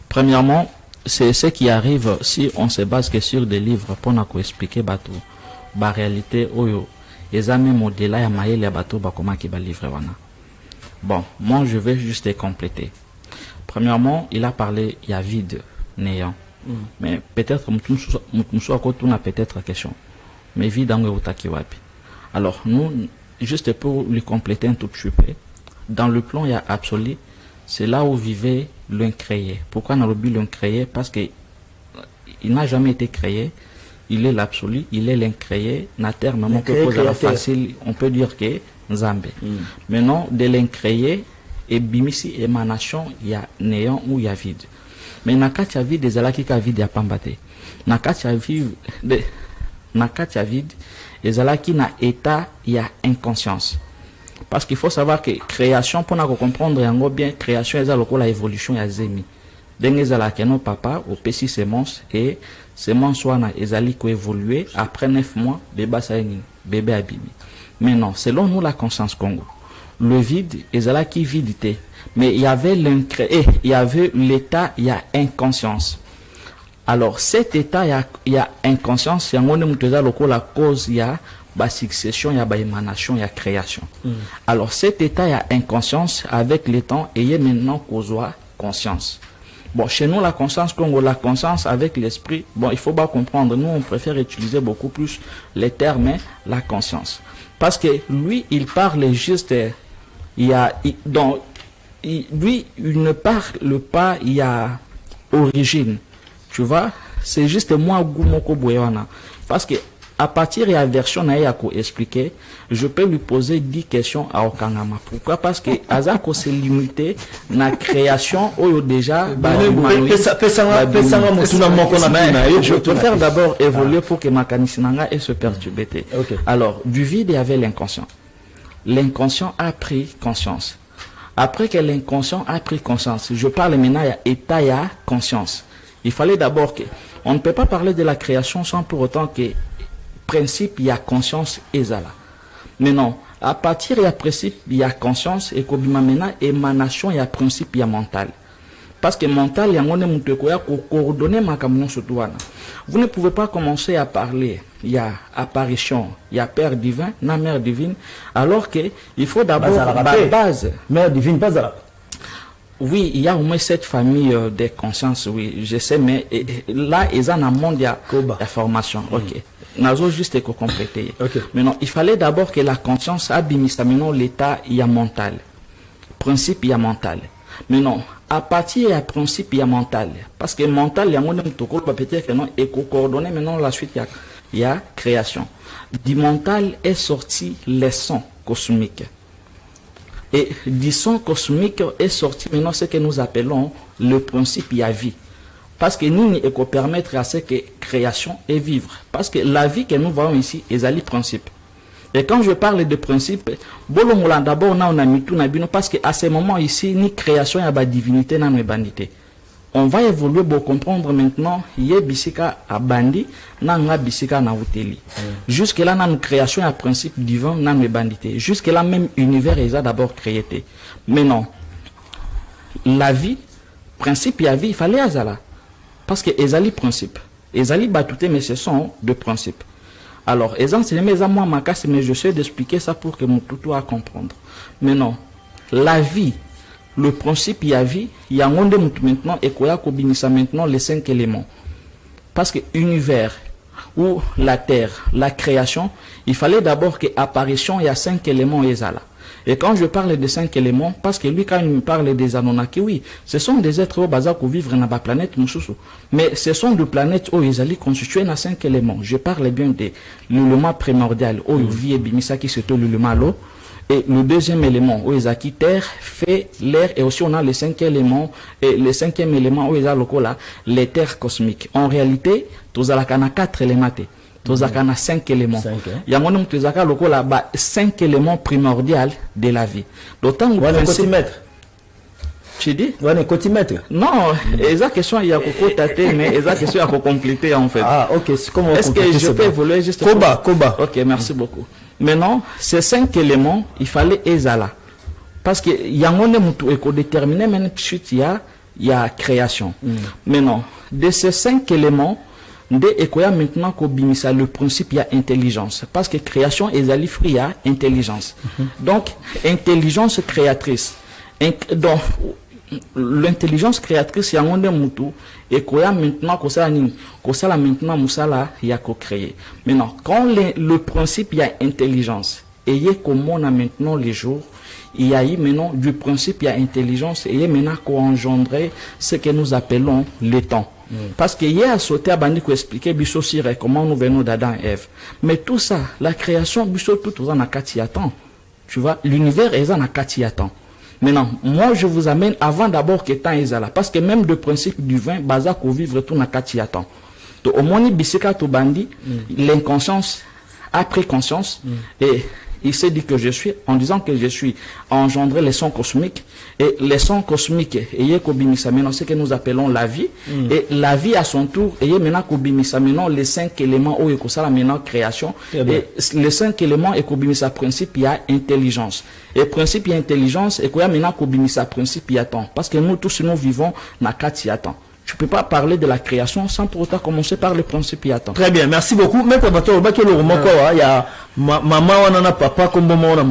Premièrement, c'est ce qui arrive si on se base que sur des livres pour nous expliquer bateau, la réalité oyo, les amis modèles ya maïle ya bateau ba comment qui va livrer wana. Bon, moi je vais juste compléter. Premièrement, il a parlé il y a vide, néant. Mais peut-être mutumso akoto na peut-être question. Mais vide en utaki wapi. Alors nous juste pour lui compléter un tout petit peu, dans le plan il y a absolu, c'est là où vivait l'incréé. Pourquoi on a le but l'incréé? Parce que il n'a jamais été créé. Il est l'absolu, il est l'incréé. Na terme, on peut poser la facile, on peut dire que Nzambe. Maintenant, de l'incréé et bimisi émanation, il y a néant ou il y a vide. Mais nakati ya vide, ezalaki ka vide ya pambate. Nakati ya vide, ezalaki na état ya inconscience. Parce qu'il faut savoir que création, pour nous comprendre yango bien, création est la évolution ya zemi. Dengue zalaki no papa au PC semence et semence wana ezali ko évoluer après 9 mois bébé abimi. Maintenant, selon nous la conscience Congo, le vide ezalaki vidité, mais il y avait l'incréé, il y avait l'état, il y a inconscience. Alors cet état il y a inconscience, yango ne muteza la cause il y a ba succession, il y a ba émanation, il y a création. Alors cet état il y a inconscience avec le temps et il y a maintenant causoa conscience. Bon, chez nous la conscience Congo, la conscience avec l'esprit, bon, il faut pas comprendre, nous on préfère utiliser beaucoup plus les termes la conscience. Parce que lui, il parle juste lui il ne parle pas il y a origine. Tu vois, c'est juste moi Gumoko Boyana. Parce que à partir de la version Nayako expliqué, je peux lui poser 10 questions à Okangama. Pourquoi? Parce que Azako s'est limité à la création où déjà je préfère d'abord évoluer pour que ma canisinanga ait se perturber. Alors, du vide, il y avait l'inconscient. L'inconscient a pris conscience. Après que l'inconscient a pris conscience, je parle maintenant à état et à conscience. Il fallait d'abord que... On ne peut pas parler de la création sans pour autant que principe, il y a conscience et zala. Mais non, à partir il y a principe, il y a conscience et comme maintenant émanation, il y a principe, il y a mental. Parce que mental, il y a coordonner ma camion sur toi. Vous ne pouvez pas commencer à parler. Il y a apparition, il y a Père divin, la Mère divine, alors que il faut d'abord la base. Mère divine, pas là. Oui, il y a au moins cette famille des consciences, oui, je sais, mais là, ils en amont, il y a la formation. Ok. Nazo juste que compléter. Mais non, il fallait d'abord que la conscience abîmisse l'état il y a mental. Principe il y a mental. Mais non, à partir du principe il y a mental. Parce que mental, il y a un peut-être que non, et coordonné, maintenant la suite il y a création. Du mental est sorti les sons cosmiques. Et du son cosmique est sorti maintenant ce que nous appelons le principe il y a vie. Parce que nous, il faut permettre à ce que création et vivre. Parce que la vie que nous voyons ici est le principe. Et quand je parle de principe, d'abord on a mis tout parce qu'à ce moment ici, ni création et la divinité n'a pas bandité. On va évoluer pour comprendre maintenant, il y a bisika à bandi, n'a bisika na hoteli. Jusque là, dans création et un principe divin n'a pas bandité. Jusque là, même univers est d'abord créé. Mais non, la vie, principe et la vie, il fallait azala. Parce que ezali principe, ezali batouté, mais ce sont deux principes. Alors, c'est moi ma casse, mais je sais d'expliquer ça pour que mon toutou a comprendre. Mais non, la vie, le principe il y a vie, il y a monde maintenant et quoi ça maintenant les 5 éléments. Parce que l'univers ou la terre, la création, il fallait d'abord que apparition il y a 5 éléments ezala. Et quand je parle de 5 éléments, parce que lui, quand il me parle des Anunnaki, oui, ce sont des êtres au bazar qui vivent dans la planète, mais ce sont des planètes où ils allaient constituer dans 5 éléments. Je parle bien de l'élément primordial, où il vit et bimisa qui se trouve l'élément l'eau. Et le deuxième élément, où ils ont terre, feu, l'air, et aussi on a les 5 éléments, et le 5e élément, où ils ont là, les terres cosmiques. En réalité, tous à 4 éléments. Tous à 5 éléments. Il y a 5 éléments primordiaux de la vie. D'autant que tu dis? Non, la question il y a beaucoup tâté, mais la question il y a compléter en fait. Ah, ok. Est-ce que je peux évoluer juste? Koba. Ok, merci beaucoup. Maintenant, ces 5 éléments, il fallait ezala. Parce que il y a un élément déterminé, mais ensuite il y a création. Maintenant, de ces 5 éléments, maintenant le principe il y a intelligence parce que création est il y a intelligence. Donc intelligence créatrice. Donc l'intelligence créatrice il y a un mutu et quoi maintenant que ça maintenant musala il y a co-créer. Maintenant quand le principe il y a intelligence et il y a comme on a maintenant les jours il y a eu maintenant du principe il y a intelligence et il y a maintenant co-engendrer ce que nous appelons le temps. Parce que hier, sauté à Bandi qui expliquait Bissot sur comment nous venons d'Adam et Ève. Mais tout ça, la création, Bissot, tout en a 4 ans. Tu vois, l'univers est en a 4 ans. Maintenant, moi, je vous amène avant d'abord que temps est là. Parce que même le principe du vin, Baza, qu'on vivre tout en a 4 ans. Donc, au moins, Bissika to Bandi, l'inconscience a pris conscience et il s'est dit que je suis, en disant que je suis, engendré les sons cosmiques. Et les sons cosmiques, et ce que nous appelons la vie. Et la vie à son tour, et maintenant les 5 éléments où il y a maintenant création. Et les 5 éléments, et qu'il principe, il y a intelligence. Et principe, il y a intelligence, et qu'il y a maintenant principe, il y a temps. Parce que nous tous, nous vivons dans 4 temps. Tu ne peux pas parler de la création sans pour autant commencer par le principe et attendre. Très bien, merci beaucoup. Maître Bato, il y a maman, on a papa, comme on a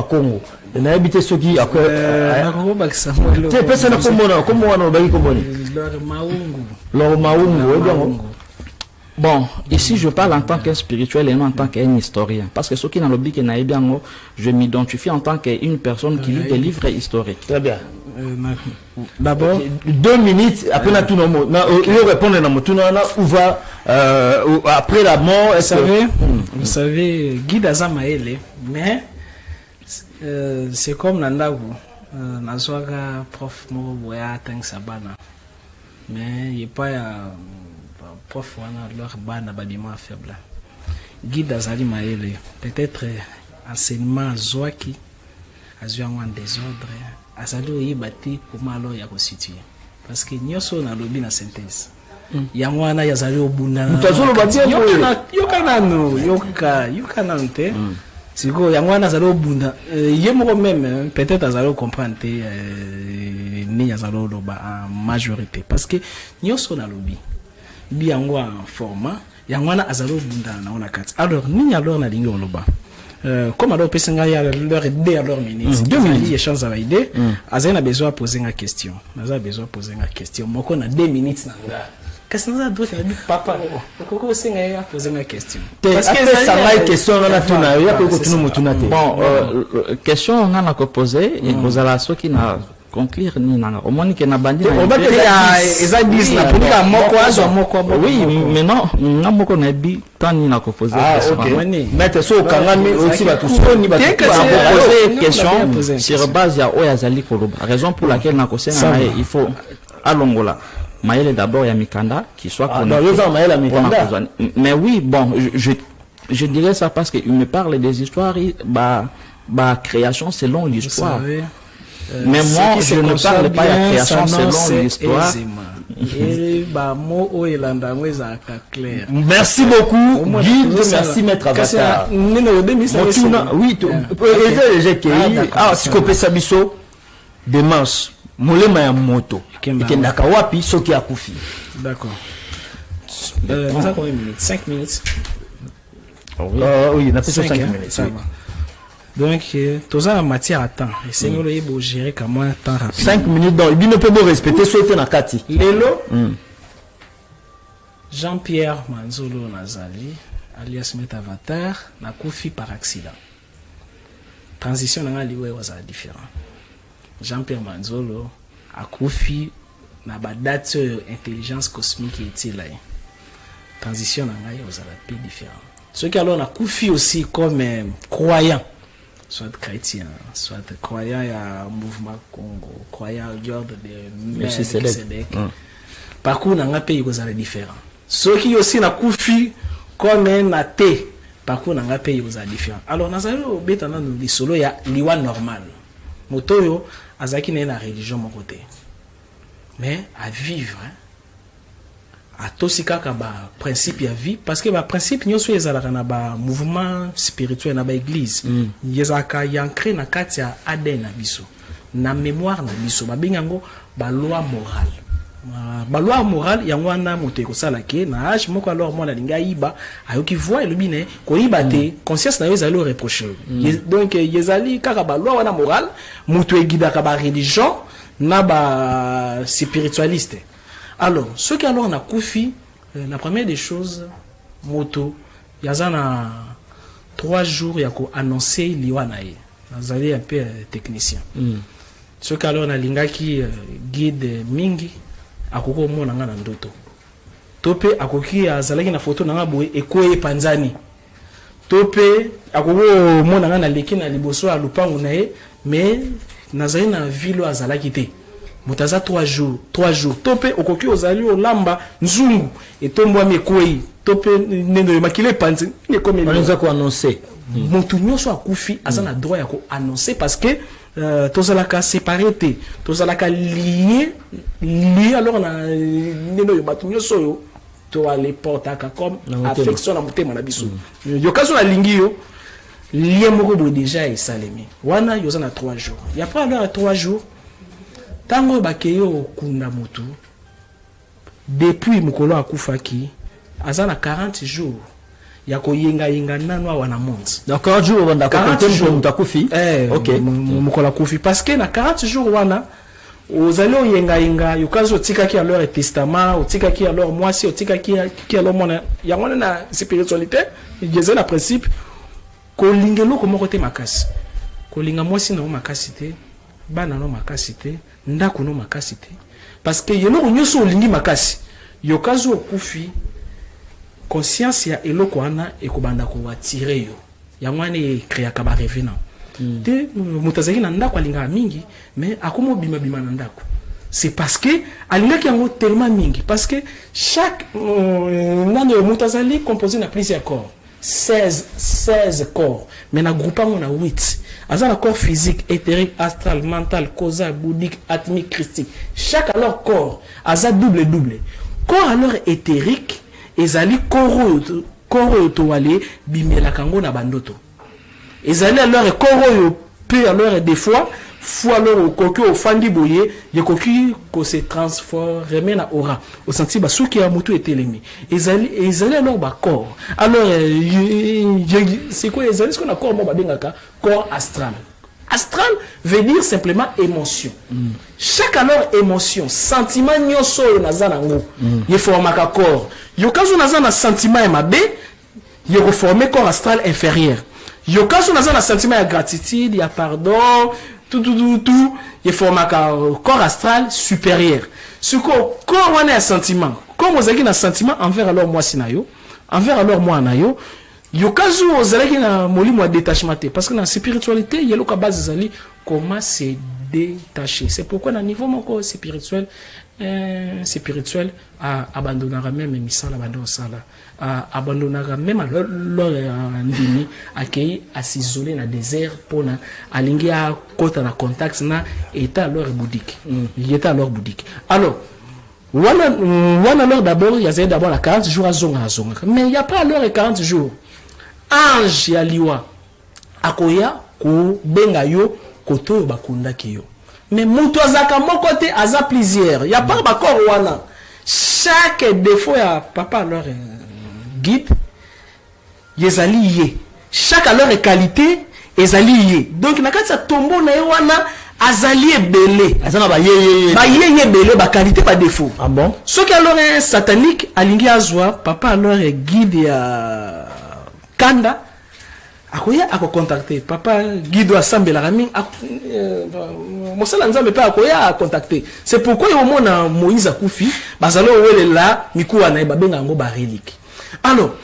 Congo. On a habité ceux qui après. Tu es personne comme on a Bon, ici je parle en tant qu'un spirituel et non en tant qu'un historien. Parce que ceux qui n'ont pas bien, je m'identifie en tant qu'une personne qui lit des livres historiques. Très bien. D'abord 2 minutes après la tout nom il répondre dans tout où va après la mort vous savez Guy Dazamaele mais c'est comme Nandago nazoaka prof mo boya tang sabana mais il pas prof wana leur bana babima faible Guy Dazamaele peut-être enseignement zoaki azwa un désordre azali oyebati comment alors ya constituer parce que nyoso na lobi na synthèse yango wana yazali obunda yokana nte siko yango wana azali obunda ye moko même peut-être azali comprendre te ni yazali oloba en majorité parce que nyoso na lobi bi yango en format yango wana azali obunda na ona kati alors nini alors na lingi oloba comme alors pesinga ya leur idée à leur minute 2 minutes échange à idée azana besoin poser une question azana besoin poser une question moko na 2 minutes nanga kasi naza droit na dit papa koko singa ya poser une question parce que ça va être question na tuna ya ko tuna mutuna te bon question on a ko poser et kozala soki na conclure ni nanga au moins que na bandi on va te eza 10 na punika moko azo moko oui mais non na moko na bi tani na ko poser question mettre so kangami aussi ba tout ni ba poser question sur base ya oyazali koloba raison pour laquelle na ko senga il faut alongola Maël d'abord, il y a Mikanda qui soit mais oui, bon, je dirais ça parce qu'il me parle des histoires, bah, création selon l'histoire. Mais moi, je ne parle pas de la création selon l'histoire. Merci beaucoup, Guy. Merci, Maître Avatar. Oui, si copé Sabiso, dimanche. Molema ya moto ekendaka wapi soki akufi. D'accord. Nous avons combien de minutes? 5 minutes. Oui, on a fait 5 minutes. Donc, tous en matière à temps. Et c'est nous le beau gérer comme un temps rapide. 5 minutes, donc il ne peut pas respecter sauter na kati. Lelo Jean-Pierre Manzolo Nazali, alias Maître Avatar, na kufi par accident. Transition na liwe was différent. Jean-Pierre Manzolo a confié na date intelligence cosmique et là. Transition n'a aux alapés différents. Ceux qui alors a confié aussi comme croyant, soit chrétien, soit croyant à mouvement Congo, croyant au Dieu de Melchizedek. Par contre, n'a pays aux alapés différents. Ceux qui aussi n'a confié comme un athée, par contre, n'a pays aux alapés différents. Alors, nous allons bétana nous dit solo ya liwa normal. Motoyo azaki na la religion mon côté mais à vivre à tosika ka ba principe ya vie parce que ba principe nyoso ezalaka na ba mouvement spirituel na ba église yezaka yancré na kati ya ADN na biso na mémoire na biso ba bingango ba loi morale yango wana moto ekosala ke na age moko alors moi na linga yiba ayoki voix elobine ko yiba te conscience na yo ezali reprocher donc yezali kaka ba loi wana morale moto egidaka ba religion na ba spiritualiste. Alors ceux qui alors na kufi la première des choses moto yazana 3 jours ya ko annoncer liwana ye azali un peu technicien ceux qui alors na linga ki guide mingi akoko mona nga na ndoto tope akoki azalaki na photo nanga boye ekoye panzani tope akoko mona nga na leki na liboso ya lupangu na ye mais nazali na vilo azalaki te mutaza 3 jours tope okoki ozali olamba nzungu etombwami ekoyi tope nendo makile panzi ne comme on ko annoncer mutu nyoso akufi azana droit ya ko annoncer parce que tozalaka séparé tozalaka lié alors na neno batu nyoso yo to aller portaka comme affection na mutema na biso yo kaso na lingi yo lien moko bo déjà esalemi wana yo zana 3 jours y a pas alors 3 jours tango bakeyo kunda mutu depuis mukolo akufaki azana 40 jours ya koyenga nano wana monde. Donc 40 jours on d'accord pour mutakufi. OK. Mukola kufi parce que na 40 jours wana ozali oyenga yokazo tika ki alors testament otika ki alors mwasi otika ki alors mona ya mona na spiritualité jeze na principe ko lingelo ko moko te makasi ko linga mwasi na makasi te bana no makasi te ndako no makasi te parce que yelo nyoso olingi makasi yokazo okufi conscience ya eloko wana ekobanda ko attirer yo yangwane créa ka ba revenant te mutazaki na ndako alinga mingi mais akomo bima na ndako c'est parce que alinga ki yango tellement mingi parce que chaque nane mutazali composé na plusieurs corps 16 corps mais na groupango na 8 azana corps physique éthérique astral mental causal bouddhique atmique christique chaque alors corps aza double corps alors éthérique ezali koro to wale bimela kango na bandoto ezali alors koro yo pe alors des fois fois alors au cocu au fandi boye ye cocu ko se transformer na aura au senti ba souki ya mutu etelemi ezali alors ba corps alors c'est quoi ezali ce qu'on a corps mo ba bengaka corps astral. Astral veut dire simplement émotion. Chaque alors émotion, sentiment nyoso nazana ngo, il forme un corps. Yokazu nazana sentiment ya mabe, il reforme corps astral inférieur. Yokazu nazana sentiment ya gratitude, ya pardon, tout, il forme un corps astral supérieur. Ce corps on a un sentiment. Comme vous avez un sentiment envers alors moi sinayo, envers alors moi nayo. Yokazu ozalaki na molimo wa détachement parce que dans la spiritualité il y a le base zali comment se détacher. C'est pourquoi dans niveau moko spirituel abandonnera même misala bando sala abandonnera même leur ndimi accueilli à s'isoler dans désert pour na alingi a kota na contact na état leur bouddhique. Il était alors bouddhique. Alors wana alors d'abord il y a d'abord la 40 jours à zonga mais il y a pas alors 40 jours. Ange ya liwa akoya ko benga yo koto bakundaki yo mais mutu azaka moko te aza plusieurs ya pas bakor wana chaque défaut ya papa alors guide yezali ye chaque alors qualité ezali ye donc na kati ya tombo na yo wana azali ebele azana ba ye belé ba qualité ba défaut. Ah bon? Ce qui alors est satanique alingi azwa papa alors guide ya Kanda akoya ako contacter papa Guido asambela rami mosala nzambe pa akoya contacter. C'est pourquoi yo mona Moïse akufi bazalo welela mikuwa na babenga ngo ba relique. Alors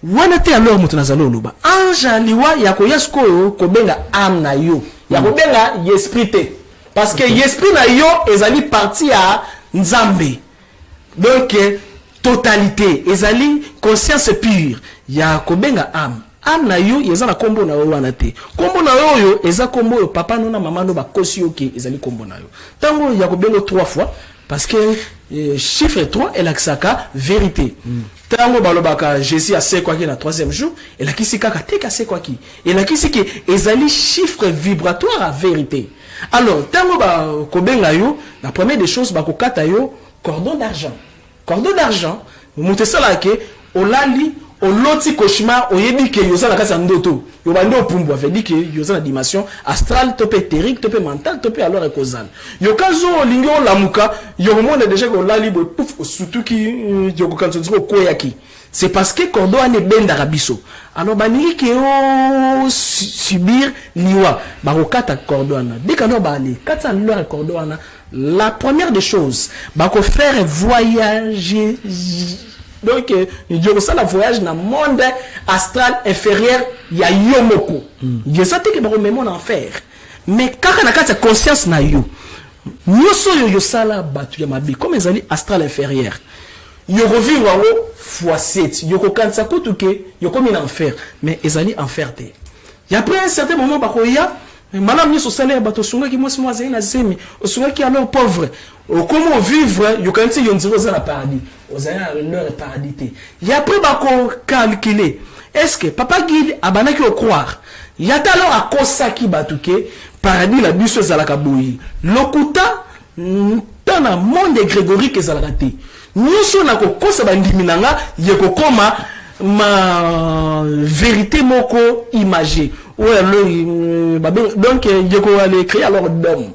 wana te alors mutu nazalo loba ange aliwa yakoya skoyo ko benga âme na yo ya ko benga esprit te parce que esprit na yo ezali partie à nzambe donc totalité ezali conscience pure ya kobenga âme na yo eza na kombo na yo wana te kombo na yo eza kombo yo papa no na mama no bakosi yo ke ezali kombo na yo tango ya kobenga 3 fois parce que chiffre 3 est l'aksaka vérité. Tango balobaka Jésus a c'est quoi qui la 3e jour et la kisi kaka te ka c'est quoi qui et la kisi ke ezali chiffre vibratoire à vérité. Alors tango ba kobenga yo la première des choses ba kokata yo cordon d'argent. Cordon d'argent, monte ça là que olali oloti cauchemar oyebi ke yoza la kasa ndoto yo bande opumbu veut dire que yoza la dimension astrale topé éthérique topé mental topé alors causal yo kazo lingo lamuka yo monde déjà que olali bo pouf surtout qui yo kanzo ko koyaki c'est parce que cordon ane benda rabiso alors baniki ke o subir liwa ba kokata cordon na dès que ba ali kata leur cordon na la première des choses ba ko faire voyager. Donc il y a ça la voyage dans le monde astral inférieur il y a yomoko il y a ça que ba rememo en enfer mais kaka na kata conscience na yo nyoso yo sala batu ya mabi comme ezali astral inférieur yo revivre en x7 yo ko kansa kutuke yo comme en enfer mais ezali enfer te il y a après un certain moment ba ko ya madame ni so salaire bato sunga ki moi zai na zemi sunga ki alors pauvre comment vivre yo kanti yo nziro za na paradis ozana leur paradis te y après ba ko calculer est-ce que papa guide abanaki au croire y a alors à kosaki batuke paradis la biso za la kaboyi lokuta tana monde grégorique ezalaka te nyuso na ko kosa bandimi nanga ye ko koma ma vérité moko imagée ouais donc je ko aller créer alors d'homme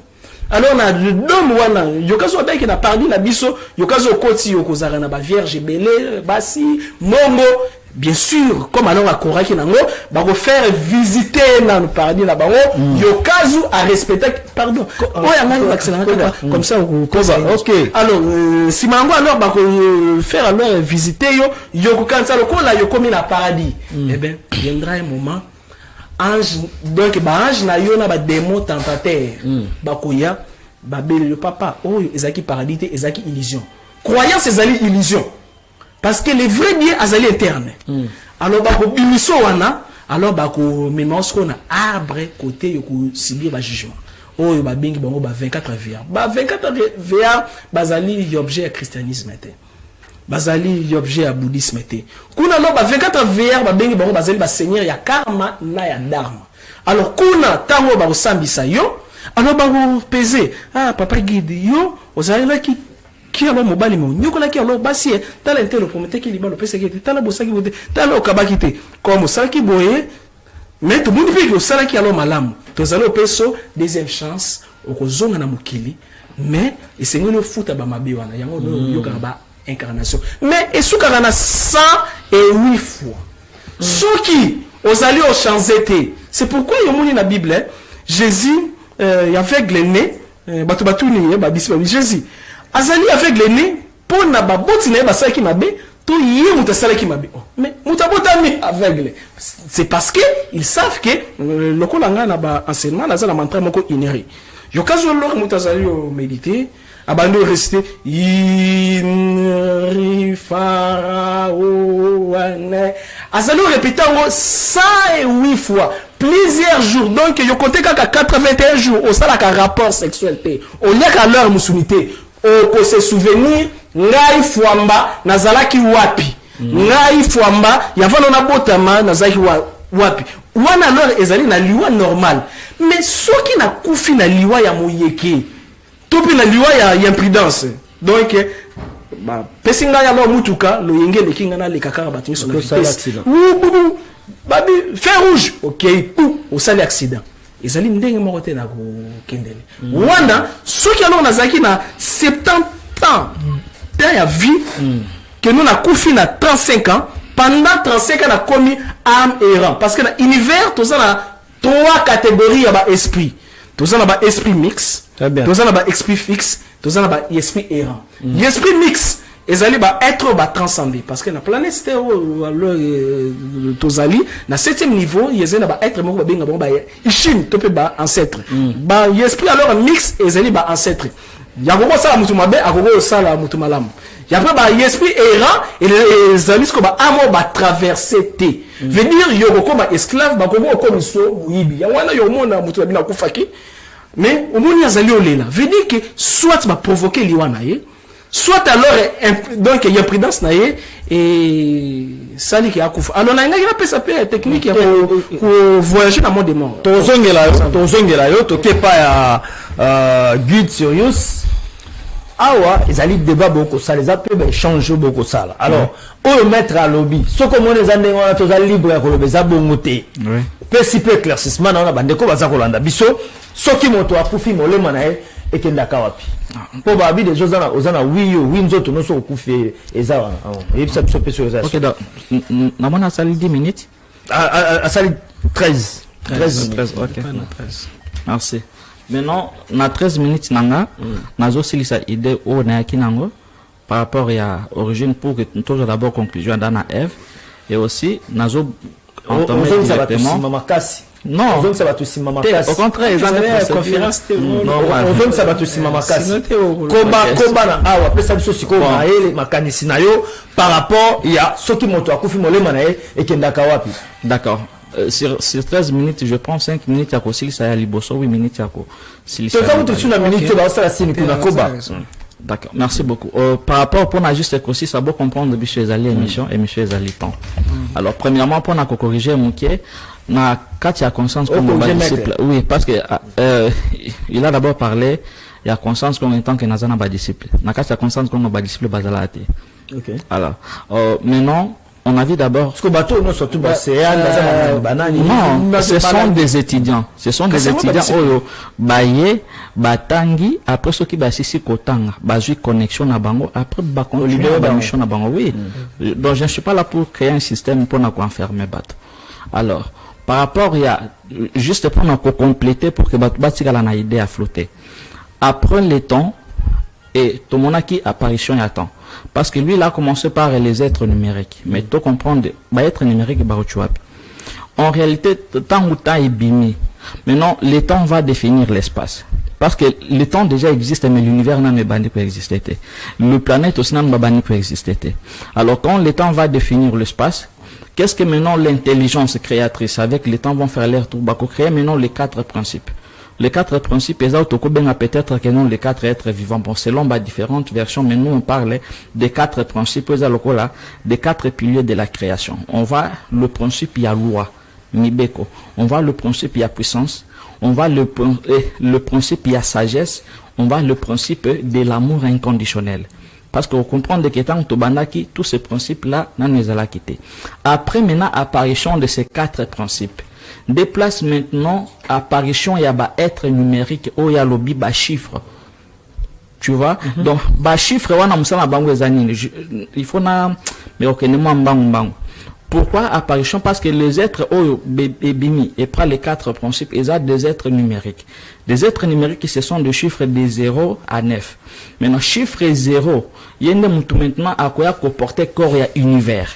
alors na d'homme wana yokazo beki na pardi na biso yokazo koti yokozara na ba vierge belé basi mongo bien sûr comme alors à koraki nango ba ko faire visiter na le paradis na bango yokazo à respecter pardon oya ngani accéléré comme ça OK alors si mango alors ba ko faire alors visiter yo yokokanza lokola yokomi na paradis eh ben viendra un moment ange donc ba ange na yo na ba démon tentateur ba koya ba bele le papa oh ezaki paradis te ezaki illusion croyance ezali illusion parce que les vrais biens azali interne alors ba ko bimiso wana alors ba ko mémoire ko na arbre côté yo ko subir ba jugement oh ba bingi bango ba 24 VR bazali objet à christianisme te bazali objet à bouddhisme te kuna no ba 24 VR ba bengi bango bazali ba seigneur ya karma na ya dharma alors kuna tango ba osambisa yo alors bango pesé ah papa guide yo ozala qui alors mobali mo nyokola ki alors basi tala intelo pour mettre ki libalo pesa ki tala bosaki bote tala okabaki te comme ça ki boye mais tout le monde peut que ça qui alors malam tozala peso deuxième chance okozonga na mokili mais esengi no futa ba mabe wana yango no yoka ba incarnation mais esukaka na 108 fois soki ozali au chanzete c'est pourquoi yomoni na Bible Jésus aveugle né batuni ba bisi Jésus azali aveugle né pour na ba boti na ba saki mabe to yé mutasala ki mabe mais mutabotami aveugle c'est parce que ils savent que le kolanga na ba enseignement na za na mantra moko inéré yokazo lor mutasali o méditer abando rester inri faraone azali répéter 108 fois plusieurs jours donc yo compter kaka 81 jours au sala ka rapport sexuel té au lia ka leur musunité au se souvenir ngai fuamba nazalaki wapi ngai fuamba yavana na botama nazalaki wapi wana alors ezali na liwa normal mais soki na kufi na liwa ya moyeke topi na liwa ya imprudence donc ba pesinga ya lo mutuka lo yenge le kinga na le kakara batimiso na vitesse babi feu rouge OK pou au sali accident ezali ndenge moko te na ko kendele wana soki alors nazaki na 70 ans dans la vie que nous na kufi na 35 ans pendant 35 ans na commis âme et rang parce que dans l'univers tout ça na 3 catégories ya ba esprit tout ça na ba esprit mix tout ça na ba esprit fixe tout ça na ba esprit errant l'esprit mix ezali ba être ba transcender parce que na planète c'était tozali na 7e niveau yezali na ba être moko ba benga ba ishine to pe ba ancêtre ba esprit alors mix ezali ba ancêtre ya koko sala mutu mabe akoko sala mutu malamu ya pa ba esprit errant et ezali ko ba amo ba traverser te veut dire yo koko ba esclave ba koko ko miso muyibi ya wana yo mona mutu ba bina kufaki mais au moni azali olela veut dire que soit ba provoquer liwana ye soit alors donc il y a prudence naie et ça qui a couvert alors là il y a pas ça technique pour voyager dans le monde des morts tozongela yo to kepa ya guide serious awa ezali débat beaucoup ça les appels ben changer beaucoup ça là alors au mettre à lobby ce comme on les a ndengona tozali libre ya koloba za bongote principe éclaircissement na bandeko baza kolanda biso soki moto akufi molema na ye ekendaka wapi po ba bi des ozana oui nzoto no so okufi eza et ça biso peso eza OK donc na mona sali 10 minutes à sali 13 OK merci maintenant na 13 minutes nanga nazo silisa idée o na yakinango par rapport à origine pour que toujours d'abord conclusion dans na Ève et aussi nazo entamer directement non, au contraire, ils ont conférence on ça va tout simamakasi koba na awa pesa biso siko maele makanisi na yo par rapport ya soki moto akufi molema na ye ekendaka wapi. D'accord. Sur 13 minutes, je prends 5 minutes à Kosili, ça y a liboso, 8 minutes à Kosili. D'accord, merci beaucoup. Par rapport pour la juste aussi, ça doit comprendre que les alliés émission et monsieur les alliés temps. Alors, premièrement, pour nous corriger, Mouké, na quand il y a conscience comme on disciple, oui, parce que il a d'abord parlé, il y a conscience comme étant que Nazana ba disciple. Na quand il y a conscience comme ba disciple bazalate. OK. Alors, maintenant, on a vu d'abord. Parce que bateau, non, surtout, non, ce sont des étudiants. Ce sont des étudiants, baye, batangi, après ce qui basisi kotanga, basu connexion à bango, après continuer à mission à bango, oui. Donc, je ne suis pas là pour créer un système pour nous enfermer bateau. Alors, par rapport, il y a, juste pour nous compléter, pour que bateau bâti la idée à flotter. Après les temps, et tout le monde a qui apparition y attend. Parce que lui, il a commencé par les êtres numériques. Mais tu comprends, être numérique, en réalité, temps ou temps est bimé. Maintenant, le temps va définir l'espace. Parce que le temps déjà existe, mais l'univers n'a pas pu exister. Le planète aussi n'a pas pu exister. Alors, quand le temps va définir l'espace, qu'est-ce que maintenant l'intelligence créatrice avec le temps vont faire l'air tout bas, créer maintenant les 4 principes. Les 4 principes, peut-être que non, les 4 êtres vivants. Bon, selon différentes versions, mais nous, on parle des 4 principes, des 4 piliers de la création. On voit le principe, il y a loi, Mibeko. On voit le principe, il y a puissance. on va le principe, il y a sagesse, on va le principe de l'amour inconditionnel. Parce qu'on comprend que tant que tous ces principes-là, nous les allons quitter. Après, maintenant, apparition de ces 4 principes. Déplace maintenant, apparition, il y a être numérique, ou il y a le chiffre. Tu vois? Donc, chiffre, il faut mais ok, pourquoi apparition? Parce que les êtres bimi et prend les 4 principes, ils ont des êtres numériques. Des êtres numériques, ce sont des chiffres de 0 à 9. Maintenant, chiffre 0, il y a maintenant à quoi comporter corps et univers.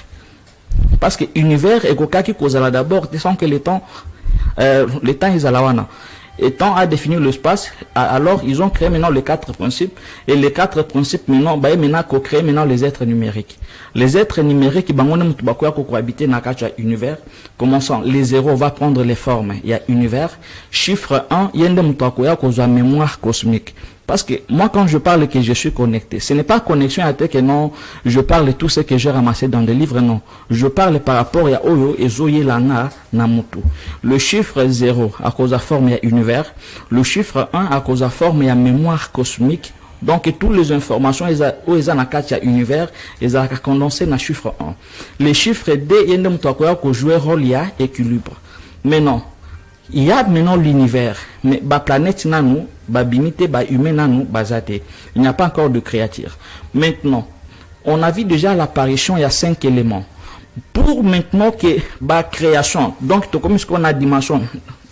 Parce que univers est quoi qui cause d'abord, sans que le temps ils allaient. Et temps a défini l'espace, alors ils ont créé maintenant les 4 principes, et les 4 principes maintenant, créent maintenant les êtres numériques. Les êtres numériques, cohabiter dans univers. Commençant, les 0 va prendre les formes, il y a univers. Chiffre 1, il y a une mémoire cosmique. Parce que moi, quand je parle que je suis connecté, ce n'est pas connexion à que non, je parle de tout ce que j'ai ramassé dans des livres, non. Je parle par rapport à Oyo et Zoye Langa Namutu. Le chiffre 0, à cause de la forme, il y a univers. Le chiffre 1, à cause de la forme, il y a mémoire cosmique. Donc, toutes les informations, ils ont univers, ils ont condensé dans le chiffre 1. Les chiffres D, il y a un jouer rôle, il y a équilibre. Mais non. Il y a maintenant l'univers, mais la planète nanou, la binité, la humain nanou, bazate. Il n'y a pas encore de créature. Maintenant, on a vu déjà l'apparition, il y a 5 éléments. Pour maintenant que la création, donc tout comme ce qu'on a dimension,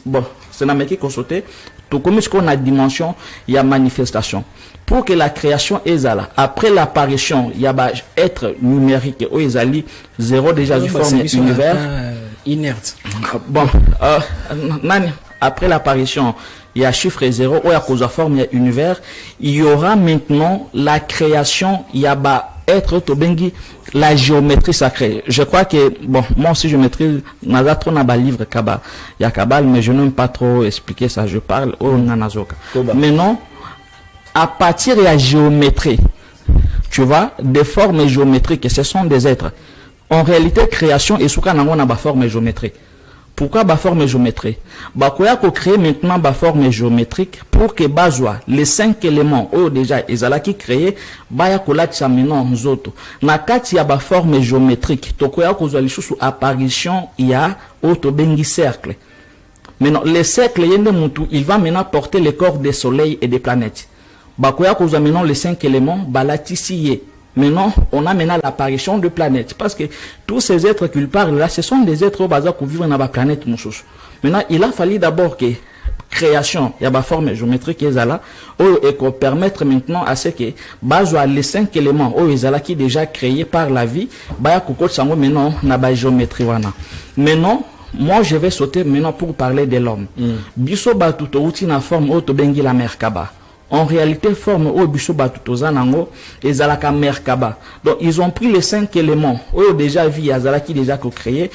bon, c'est la métier qu'on saute, tout comme ce qu'on a dimension, il y a manifestation. Pour que la création est là, après l'apparition, il y a être numérique, où ils allaient 0 déjà du forme univers. Inerte. Bon, après l'apparition, il y a chiffre 0, où il y a cause de forme, il y a univers. Il y aura maintenant la création, il y a être tobengi, la géométrie sacrée. Je crois que, bon, moi aussi je maîtrise, Nazatron a livre Kaba. Il y a Kabal, mais je n'aime pas trop expliquer ça, je parle au Nanazoka. Mais non, à partir de la géométrie, tu vois, des formes géométriques, ce sont des êtres. En réalité, création et souka nango na ba forme géométrique. Pourquoi ba forme géométrique? Ba koya ko créer maintenant ba forme géométrique pour que bazwa les 5 éléments ou déjà ezalaki créé ba ya kolatisa maintenant nzoto. Na kati ya ba forme géométrique, to koya ko zwa lisusu apparition ya auto bengi cercle. Maintenant, les cercles yende mutu, il va maintenant porter les corps des soleils et des planètes. Ba koya ko zwa maintenant les 5 éléments balatisi. Maintenant, on a maintenant l'apparition de planètes. Parce que tous ces êtres qu'il parle là, ce sont des êtres au bazar qui vivent dans la planète. Maintenant, il a fallu d'abord que création, il y a une forme géométrique qui est là, et qu'on permette maintenant à ce que, les 5 éléments, qui déjà créés par la vie, maintenant, na géométrie. Maintenant, moi, je vais sauter maintenant pour parler de l'homme. Biso batuto outi na forme auto bengi la merkaba. En réalité, forme au biso batutozanango et zalaka merkaba. Donc, ils ont pris les 5 éléments, déjà vu, yazalaki déjà créé,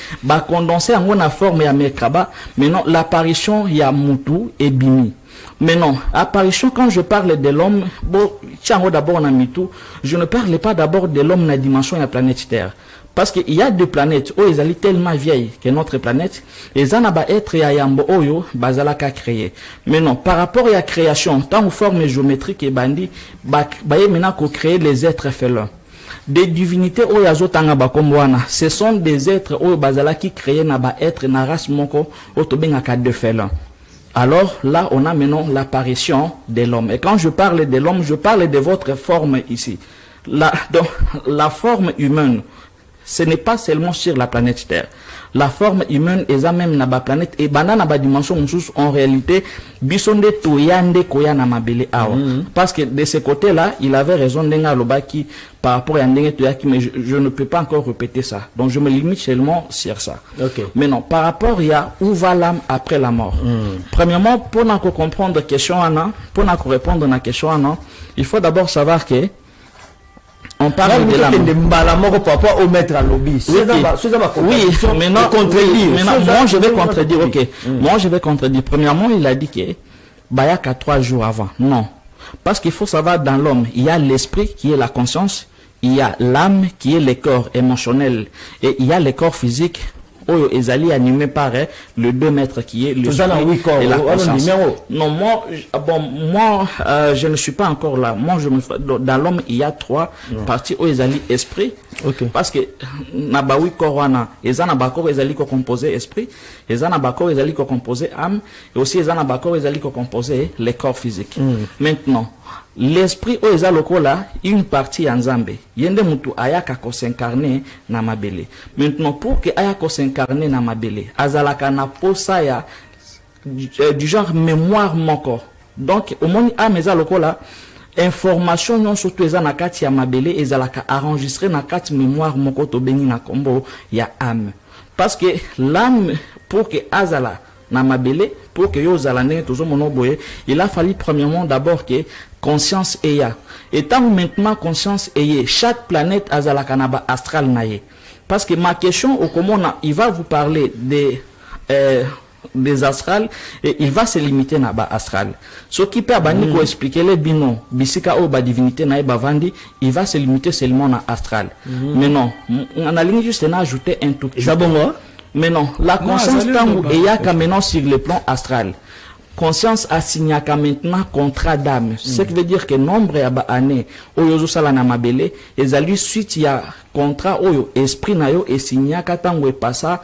condensé en la forme ya merkaba. Maintenant, l'apparition ya mutu et bimi. Maintenant, apparition, quand je parle de l'homme, bon, tiens, d'abord on a mis tout, je ne parle pas d'abord de l'homme dans la dimension de la planète Terre. Parce qu'il y a des planètes où ils sont tellement vieilles que notre planète, et ça n'a pas être yambo oyo, bazalaka créé. Maintenant, par rapport à la création, tant que forme géométrique et bandi, maintenant qu'on crée les êtres félins. Des divinités où yazotanga bakombwana, ce sont des êtres où bazalaki créé na ba être na race moko, autobengaka de félins. Alors là, on a maintenant l'apparition de l'homme. Et quand je parle de l'homme, je parle de votre forme ici. Donc, la forme humaine, ce n'est pas seulement sur la planète Terre. La forme humaine est même na ba planète et bana na ba dimension en réalité bisonde toyande koya na mabele awa. Parce que de ce côté-là, il avait raison d'enga lobaki par rapport à ndenge toyaki, mais je ne peux pas encore répéter ça. Donc je me limite seulement sur ça. Okay. Mais non, par rapport il y a où va l'âme après la mort. Premièrement, pour nous comprendre question pour nous répondre à la question il faut d'abord savoir que on parle de la mort par rapport au maître à lobby. Oui, maintenant, moi je vais contredire, ok. Moi je vais contredire. Premièrement, il a dit que Bayaka 3 jours avant. Non. Parce qu'il faut savoir, dans l'homme, il y a l'esprit qui est la conscience, il y a l'âme qui est le corps émotionnel, et il y a le corps physique, oyo ezali animé par le 2 maîtres qui est le et la conscience. Non, moi, je ne suis pas encore là. Moi, dans l'homme, il y a 3 parties où ezali esprit. Okay. Parce que na ba 8 corps wana, ezana ba corps ezali ko composer esprit, ezana ba corps ezali ko composer âme, et aussi ezana ba corps ezali ko composer les corps physiques. Maintenant, l'esprit o eza lokola une partie ya Nzambe. Yende mutu ayaka ko s'incarner na mabele. Maintenant, pour que ayaka s'incarner na mabele, azalaka na posa ya du genre mémoire moko. Donc, au moins âme eza lokola information non surtout eza na kati ya mabele ezalaka enregistré na kati mémoire moko to bengi na kombo ya âme. Parce que l'âme, pour que azala na mabele, pour que yo zala ndenge tozo mono boye, il a fallu premièrement d'abord que conscience eya. Et tant maintenant conscience eye, chaque planète azala kanaba astral naye. Parce que ma question au commun, il va vous parler des astrales et il va se limiter na ba astral. Ce qui peut abani ko expliquer les bino bisika o ba divinité na ba vandi, il va se limiter seulement na astral. Mais non, on a ligne juste na ajouter un tout petit. Mais non, la conscience tango et ya ka maintenant sur le plan astral. Conscience assigna ka maintenant contrat d'âme. Ce qui veut dire que nombre ya ba année oyo sala na mabele ezali suite ya contrat oyo esprit na yo et signa ka tango e passa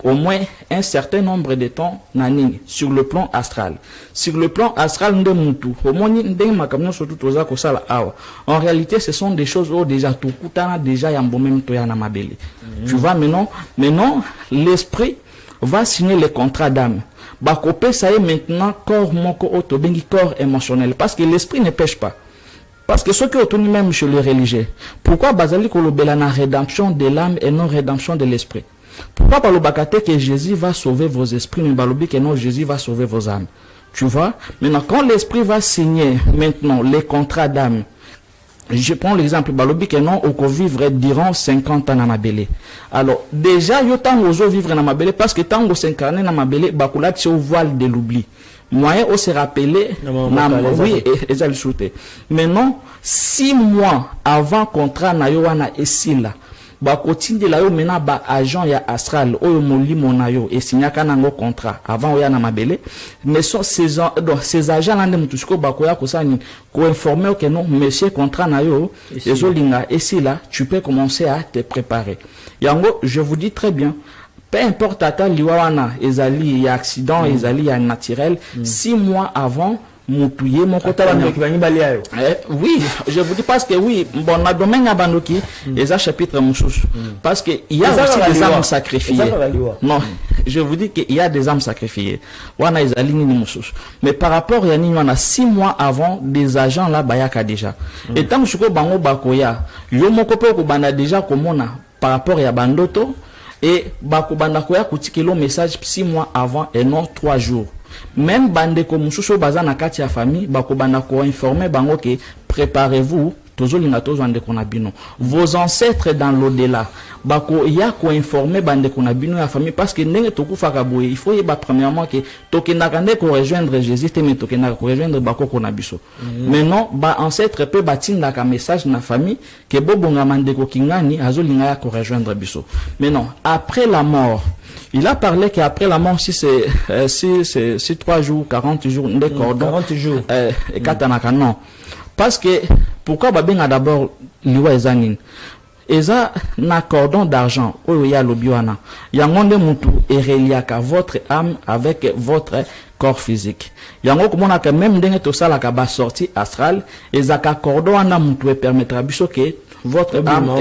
au moins un certain nombre de temps nani sur le plan astral. Sur le plan astral de mutu, au moins ndenge makamyo surtout toza ko sala awa. En réalité, ce sont des choses où déjà tout kutana déjà ya mbomem to ya na mabele. Tu vois maintenant l'esprit va signer le contrat d'âme. Bakopé ça est maintenant corps moko auto bengi corps émotionnel parce que l'esprit ne pêche pas. Parce que ce qui est même chez les religieux. Pourquoi bazali kolobela na rédemption de l'âme et non rédemption de l'esprit? Pourquoi balobakate que Jésus va sauver vos esprits, mais balobi que non, Jésus va sauver vos âmes. Tu vois? Maintenant, quand l'esprit va signer maintenant les contrats d'âme, je prends l'exemple, balobi que non, on peut vivre durant 50 ans dans ma belle. Alors, déjà, yo tango ozo vivre dans ma belle, parce que tango s'incarner dans ma belle, bakulat c'est au voile de l'oubli. Moyen on se rappeler, oui, et ça le shooter. Maintenant, 6 mois avant contrat na yo wana esila, ba continue la yo mena ba agent ya astral oyo molimo na yo et signaka nango contrat avant oya na mabele mais sont ces agents là ndem tusko ba koya kosani ko informer que non monsieur contrat na yo ezolinga et si là tu peux commencer à te préparer. Yango je vous dis très bien, peu importe ata liwana ezali ya accident ezali ya naturel 6 mois avant moutouye mon côté oui, je vous dis parce que oui, bon na domaine ya bandoki eza chapitre mususu parce que il y a aussi des âmes sacrifiées. Non, je vous dis qu'il y a des âmes sacrifiées. Wana ezali ni mususu. Mais par rapport ya ni wana 6 mois avant des agents là bayaka déjà. Et tant que bango bakoya, yo moko pe ko banda déjà komona par rapport ya bandoto et bakobanda koya kutikelo message 6 mois avant et non 3 jours. Même bande comme mususu baza na kati ya famille bakobanda ko informer bango que préparez-vous tozolinga tozwande kona bino vos ancêtres dans l'au-delà bako ya ko informer bande kona bino ya famille parce que ndenge tokufaka boye il faut yeba premièrement que tokendaka nde ko rejoindre Jésus te mais tokendaka ko rejoindre bako kona biso maintenant ba ancêtre pe batinda ka message na famille que bobonga mandeko kingani azolinga ya ko rejoindre biso maintenant après la mort. Il a parlé qu'après la mort, si c'est 3 jours, 40 jours, des cordons, 40 jours, et katanaka, non. Parce que, pourquoi Babin a d'abord liwa ezanin? Eza na cordon d'argent, oya lobiwana. Yangonde mutu et reliaka votre âme avec votre corps physique. Yango komona que même denge to sala ka ba sortie astrale, ezaka cordon ana mutu et permettra biso que votre âme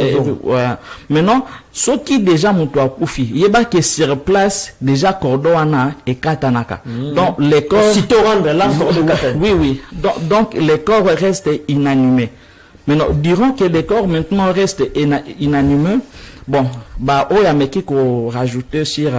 maintenant ce qui déjà mutu akufi yeba que sur place déjà cordon ana et katanaka donc les corps si te rendre là oui donc les corps restent inanimés. Maintenant dirons que les corps maintenant restent inanimés, bon bah oya meki ko rajouter sur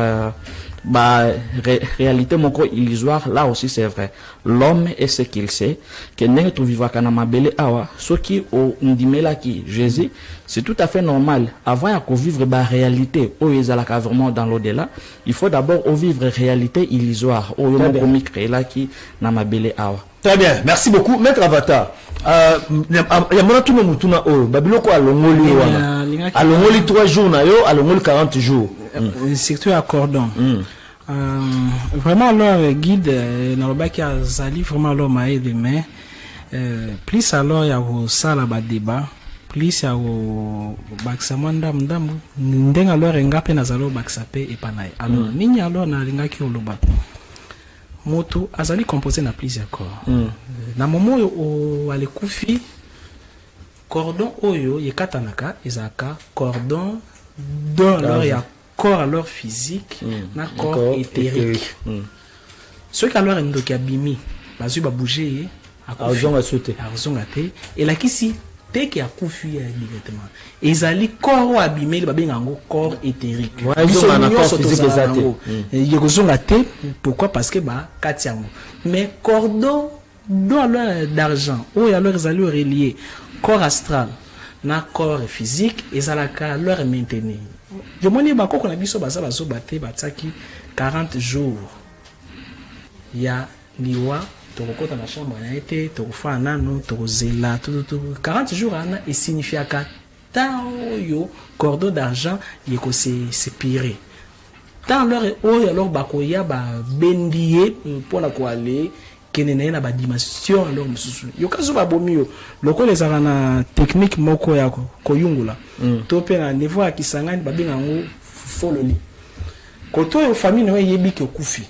réalité moko illusoire là aussi c'est vrai. L'homme est ce qu'il sait que nenge to vivre kana mabele awa ce qui au ndimela ki Jésus c'est tout à fait normal avant ya ko vivre ba réalité o ezalaka vraiment dans l'au-delà il faut d'abord vivre réalité illusoire o yo comique là qui na mabele awa. Très bien, merci beaucoup maître Avatar. Ya mona tout le monde tuna o babiloko alongoli wana alongoli 3 jours na yo alongoli 40 jours surtout à cordon. Vraiment alors guide naloba ki azali vraiment alors maé de main plus alors ya ko sala ba débat plus ya ko bakisa ndam ndenga alors ngape nazalo bakisa pe epanaye alors nini alors na lingaki oloba moto azali composé na plusieurs corps na moment o alekufi cordon oyo yekatanaka ezaka cordon dans alors ya corps alors physique na corps éthérique ceux qui alors ndoki abimi bazui ba bouger azonga sauter azonga te et la kisi te ki akufi directement ezali corps abimeli babenga ngo corps éthérique ils na corps physique ezate yekozonga te pourquoi parce que ba katiango mais cordon alors d'argent ou alors ezali relié corps astral na corps physique ezalaka alors maintenir je moni ba koko na biso baza bazo baté bataki 40 jours ya liwa tokokota na chambre na été tokofa nano tokozela tout 40 jours ana et signifiaka taoyo cordon d'argent yeko se pire tant alors bakoya ba bendier pour la ko aller kenene na ba dimension alors mususu yokazo ba bomio loko les na technique moko yako koyungula to pe na niveau ya kisangani babinga ngo fololi koto yo famille no yebi ke kufi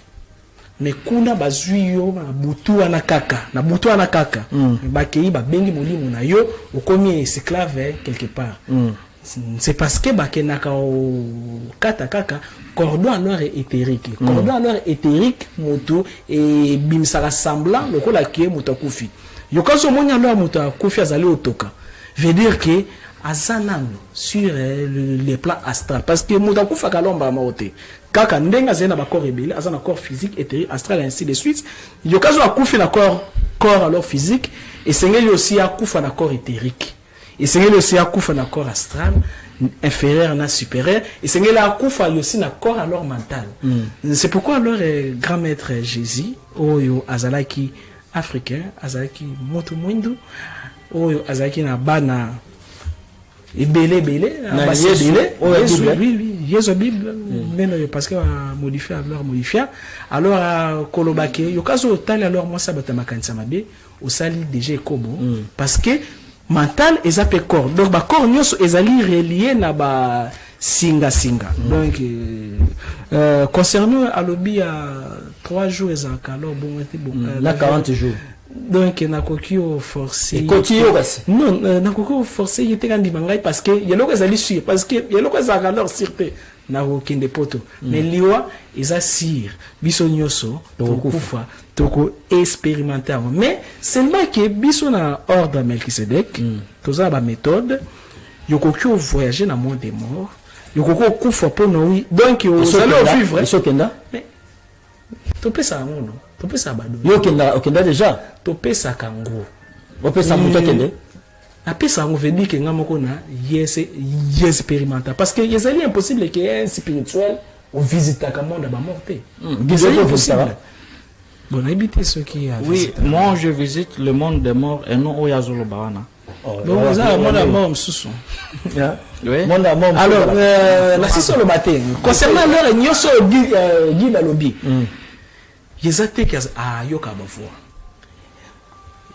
mais kuna bazui yo na butu ana kaka bakei ba bengi molimo na yo okomi esclave quelque part c'est parce que bakenaka o kata kaka cordon alors éthérique cordon alors éthérique moto et bimsaka semblant lokola ki moto akufi yokaso monya alors moto akufi azali otoka veut dire que azanano sur les plans astral parce que moto akufa kalomba maote kaka ndenga zena ba corps rebelle azana corps physique éthérique astral ainsi de suite yokaso akufi na corps alors physique et sengeli aussi akufa na corps éthérique et sengeli aussi akufa na corps astral inférieur na supérieur et sengeli akufa aussi na corps alors mental c'est pourquoi alors grand maître Jésus oyo azalaki africain azalaki moto mwindu oyo azalaki na bana ebele na Yesu Bible neno parce que modifier alors kolobake yokazo tali alors moi ça bata makanisa mabe osali déjà kobo parce que mental ezape corps donc ba corps nyoso ezali relié na ba singa donc concernant alobi à 3 jours ezaka alors bon na 40 jours donc na kokio forcé non na kokio forcé yete kandi mangai parce que yeloko ezali sûr parce que yeloko ezaka alors sûreté na kokende poto mais liwa eza sir biso nyoso tokufa toko expérimenter mais seulement que biso na ordre Melchisedec toza ba méthode yokokio voyager na monde des morts yokoko kufa pono oui donc vous allez vivre mais topesa ngono topesa bado okenda déjà topesa kango opesa muto kende apesa ngo veut dire que ngamoko na yes expérimenter parce que c'est impossible que un spirituel ou visite ka monde ba morté c'est impossible bon habiter ce qui a oui moi je visite le monde des morts et non oyazolo bawana donc ça monde des morts msusu oui monde des morts alors la session le matin concernant leur nyoso guide à lobby yezate ki yoka bavoa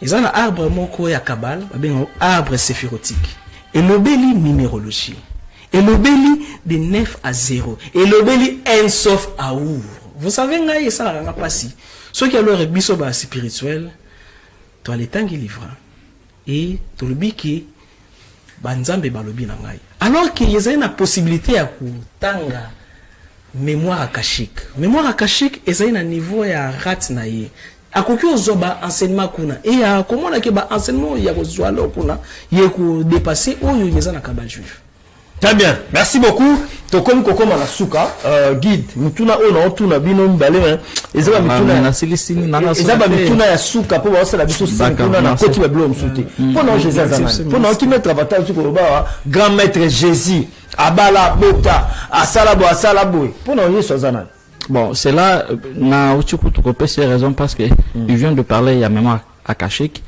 ezana arbre moko ya kabal babenga arbre séphirotique et lobeli numérologie et lobeli de 9 à 0 et lobeli un sauf à ouvre vous savez ngai ça nga pasi ceux qui alors biso ba spirituel to aletangi livre et to lobiki banzambe balobi na ngai alors que yezana na possibilité ya kutanga mémoire akashique ezali na niveau ya rat na ye akoki ozoba enseignement kuna et ya komona ke ba enseignement ya kozwa lo kuna ye ko dépasser oyo yeza na kabal juif. Très bien, merci beaucoup. Tokomi kokoma na suka guide mutuna ona otuna bino mbale ezaba mutuna na silisini na ezaba mutuna ya suka po ba sala biso sinkuna na koti ba blo msuti pona Jésus azana pona ki mettre avatar sur ba grand maître Jésus abala bota asala boy pona Yesu azana. Bon, c'est là na uchuku tukopé ces raisons parce que il vient de parler il y a mémoire akashique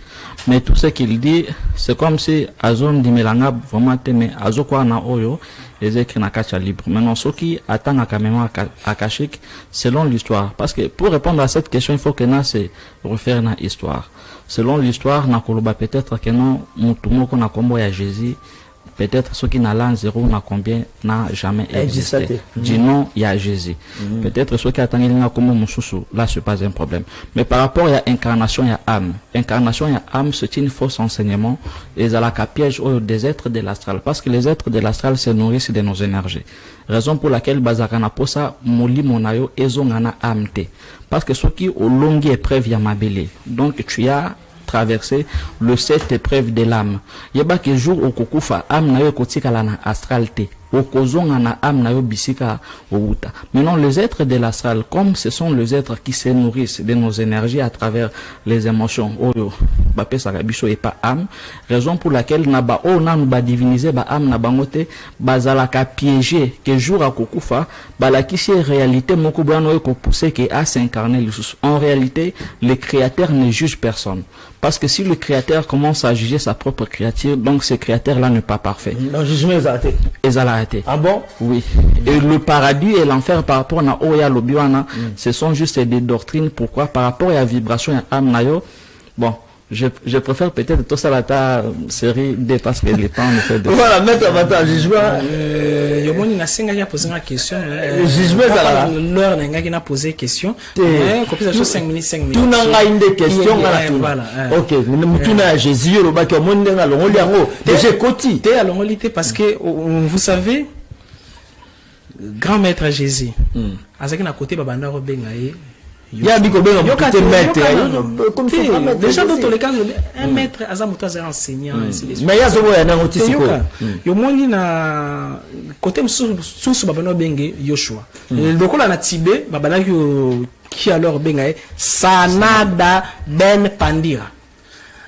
Mais tout ce qu'il dit, c'est comme si Azon di Melanga vraiment mais Azo kwa na oyo, les écrits na kacha libre. Maintenant, ce qui attend à Kamema Akashik, selon l'histoire. Parce que pour répondre à cette question, il faut que na se refaire na histoire. Selon l'histoire, na koloba peut-être que non, mutumoko na kombo ya Jésus, peut-être ceux qui n'ont zéro n'a combien n'a jamais existé. Dis non, il y a Jésus. Peut-être ceux qui attendent là comme Moussoussou, là c'est pas un problème. Mais par rapport à incarnation, il y a âme. Incarnation, il y a âme, c'est une fausse enseignement. Et à la piège des êtres de l'astral. Parce que les êtres de l'astral se nourrissent de nos énergies. Raison pour laquelle Bazakana Posa, Moli Monayo, Ezongana âme te. Parce que ceux qui ont longue épreuve, il y a ma belle. Donc tu as traverser le 7 épreuves de l'âme. Yeba ke jour au kokufa âme na yo kotika la na astralité. Au kozonga na âme na yo bisika outa. Maintenant les êtres de l'astral, comme ce sont les êtres qui se nourrissent de nos énergies à travers les émotions. Oyo bapé sakabiso et pas âme. Raison pour laquelle na ba o na ba diviniser ba âme na bangote bazala ka piéger que jour à kokufa bala qui c'est réalité moko bwana yo ko pousser que à s'incarner. En réalité, le créateur ne juge personne. Parce que si le créateur commence à juger sa propre créature, donc ce créateur-là n'est pas parfait. Le jugement est arrêté. Ah bon? Oui. Et le paradis et l'enfer par rapport à Oya Lobiwana, ce sont juste des doctrines. Pourquoi? Par rapport à la vibration et à Amnayo, bon. Je préfère peut-être tout ça la série D parce que le temps ne fait de... Voilà, mettre à jugement. Yomoni na senga ya poser une question. Jugement ça l'heure n'a qui n'a posé question. Comme 5 minutes. Tout n'a pas une question voilà. OK, nous tout na Jésus le ba que mon ndenga lo ngoli yango. J'ai côté. Té alors ngolité parce que vous savez grand maître Jésus. Azaki na côté babanda robenga ye. Il y a biko benga petit maître comme ça déjà dans tous les cas un maître azamuto azali enseignant mais ya zo ya na otisi ko yo moni na côté mususu babana benge Yoshua lokola na Tibet babana qui alors benga Sanada Ben Pandira.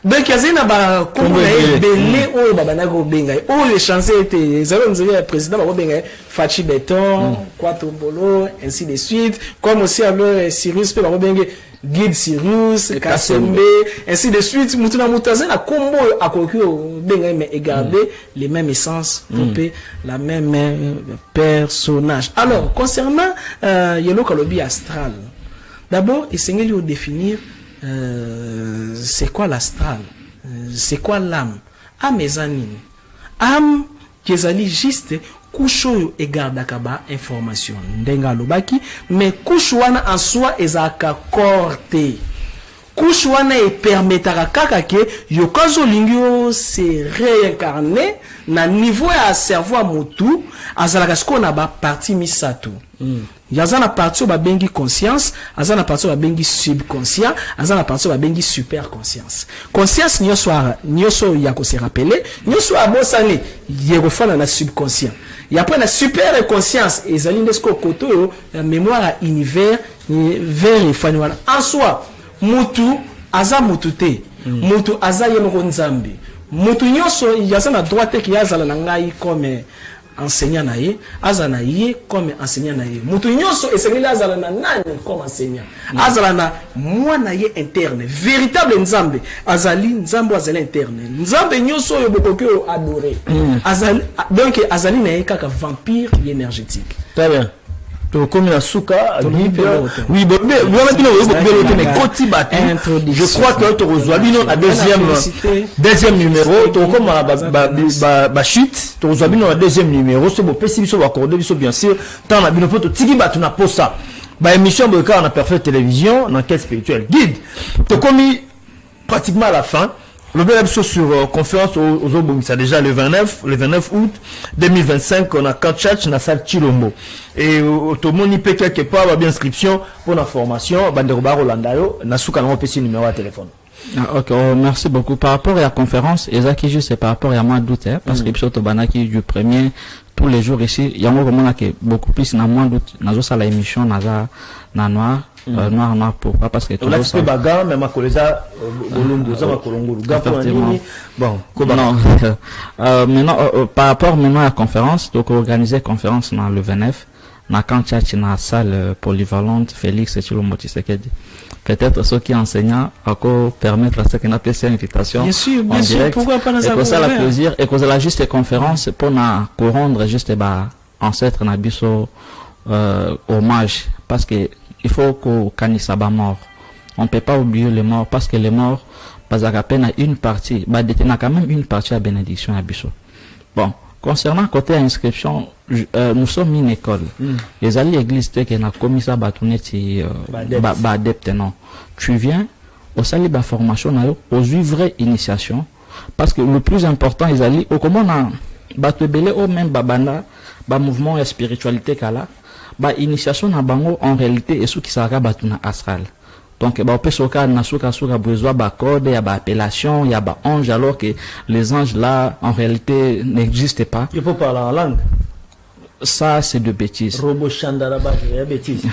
Donc yazina ba kombo na belé o babana go benga o les chanceux étaient zalo nzeli président ba benga Fachi Beton Kwatombolo ainsi de suite comme aussi alors Cyrus pe ba benga Guide Cyrus Kasembe ainsi de suite mutuna mutazana kombo akoki benga mais garder les mêmes essences pompé la même personnage. Alors concernant yelo kalobi astral, d'abord essayez de définir c'est quoi l'astral, c'est quoi l'âme. Âme ezanine, âme qui est juste kusho egardaka ba information ndenga lobaki, mais kushuana en soi ezaka korte. Kushuana e permettra kaka ke yokazo lingio se réincarner na niveau ya cerveau motu azalaka sko na ba partie misato. Yazana partie ba bengi conscience, azana partie ba bengi subconscient, azana partie ba bengi super conscience. Conscience nyoso ya ko se rappeler, nyoso abosane yekofana na subconscient. Et après la super conscience ezali ndesko koto la mémoire univers vers et faniwana. En soi, mutu aza mutu te. Mutu aza yemoko nzambe. Mutu nyoso yazana droite ki yazala na ngai comme enseignant naie, azana yé comme enseignant naie. Mutu nyoso esengeli azala na nani comme enseignant. Azala na mwana ye interne, véritable nzambe. Azali nzambe azali interne. Nzambe nyoso yo bokoki adorer. Azali donc azali na kaka vampire énergétique. Très bien. Comme la souka, oui, mais je crois que tu reçois la deuxième numéro, comme la chute, tu reçois le deuxième numéro, c'est bon, bien sûr, tant la binopoto, tiki batu na posa, bah émission de cas on a parfait télévision, enquête spirituelle, guide, tu commis pratiquement à la fin. Le BLM sur conférence aux Obomisa déjà le 29 août 2025 on a Kanchach na salle Chilombo et tout le monde y peut quelque part avoir bien inscription pour l'information Banderoba Rolandayo na souka na PC numéro de téléphone. Ok, merci beaucoup. Par rapport à la conférence, Ezaki juste par rapport à mois d'août, parce que Psoto Banaki du premier tous les jours ici, il y a beaucoup plus na mois d'août, nazo sala émission naza na noir. Noir pourquoi parce que tout ça c'est bagarre mais ma coleza bolongo za ma kolongo bon non maintenant par rapport maintenant à la conférence donc organiser conférence dans le 29 na Kanchach na salle polyvalente Félix Tshilombo Tshisekedi peut-être ceux qui enseignent encore permettre à ceux qui n'ont pas cette invitation. Bien sûr, pourquoi pas nous avoir ça le plaisir et cause la juste conférence pour na rendre juste ancêtre na biso hommage parce que il faut qu'on canisse ba mort. On peut pas oublier les morts parce que les morts pas à peine une partie, bah détenir quand même une partie à bénédiction à biso. Bon, concernant côté inscription, nous sommes une école. Les alliés églises qui n'a commis ça batuneti adepte non. Tu viens au sali ba formation na yo, aux vraies initiations parce que le plus important les alliés au comment na batebele au même babana ba mouvement et spiritualité kala ba initiation na bango en réalité et ce qui sera batuna astral. Donc, bah, on peut besoin de code, il y a appellation, il y a ange, alors que les anges là, en réalité, n'existent pas. Il faut parler en langue. Ça, c'est de bêtises. Robo Chandaraba,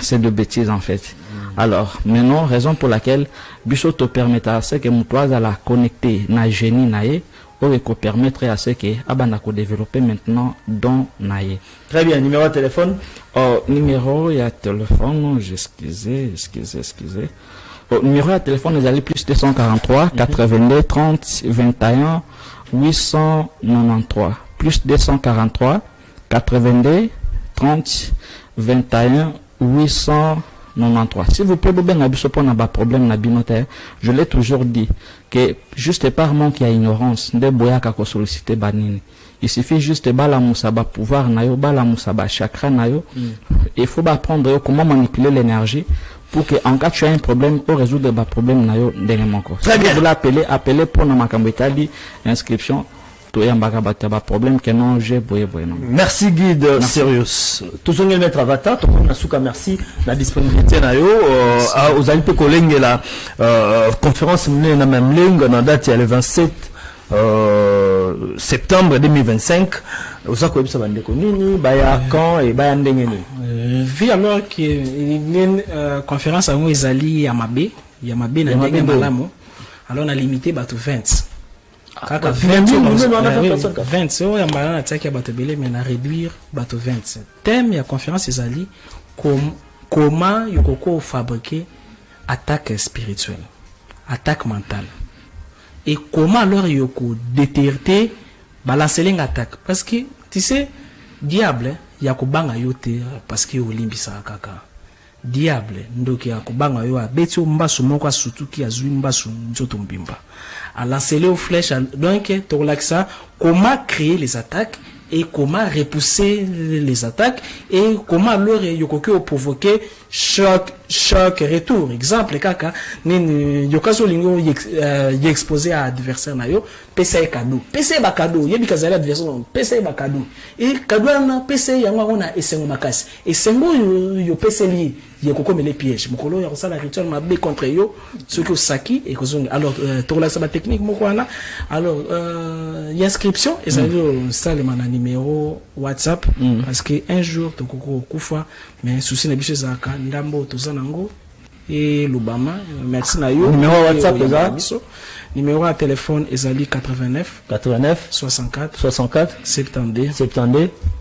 c'est de bêtises, en fait. Alors, maintenant, raison pour laquelle, Bissot te permettra à ce que Moutoise à la connecter, na génie, naïe, ou que permettrait à ce que, abandako développer maintenant, dans naïe. Très bien, numéro de téléphone? Numéro, il y a téléphone, excusez. Numéro de téléphone, ils allaient plus 243 82 30 21 893. Plus 243 82 30 21 893. S'il vous plaît, problème je l'ai toujours dit que juste par manque à ignorance, de boyaka ko solliciter banini. Il suffit juste bala musaba pouvoir nayo, bala musaba chakra nayo. Il faut apprendre comment manipuler l'énergie pour que en cas tu as un problème, pour résoudre le problème nayo dernièrement. Très bien. Vous l'appelez pour namakambetali inscription. Problème que non j'ai boyé. Merci guide Sirius. Tout ce qui mettre avatar, tout le monde merci la disponibilité na yo aux alliés collègues la conférence menée na même ligne na date le 27 septembre 2025. Aux accords ça va ndeko nini baya quand et baya ndengeni. Vu alors que une conférence à les alliés Yamabe na ndenge malamu. Alors on a limité bato 20. Kaka 20 so ya mbala na tsaki ya bato belé mais na réduire bato 20. Thème ya conférence ezali comment yokoko fabriquer attaque spirituelle, attaque mentale. Et comment alors yoko détecter balancer l'attaque parce que tu sais diable yakobanga yote parce que olimbisa kaka. Diable ndoki yakobanga yo abeti mbasu moko asutuki azui mbasu nzoto mbimba. À lancer aux flèches. Donc, ça, comment créer les attaques et comment repousser les attaques et comment alors yoko provoquer choc retour. Exemple, kaka, yokaso lingo exposé à adversaire na yo, PC cadeau. PC ba cadeau, yebi kazali adversaire, PC ba cadeau. Et cadeau na PC yango ona esengo makasi. Esengo yo PC li yoko les pièges. Mokolo ya kosala rituel mabe contre yo, ce que saki et kozonga. Alors tola sa technique moko wana. Alors inscription et ça ça le numéro WhatsApp parce que un jour tokoko kufa mais souci na biso zaka ndambo tozanango et Lubama merci na yo numéro WhatsApp numéro à téléphone ezali 89 64 72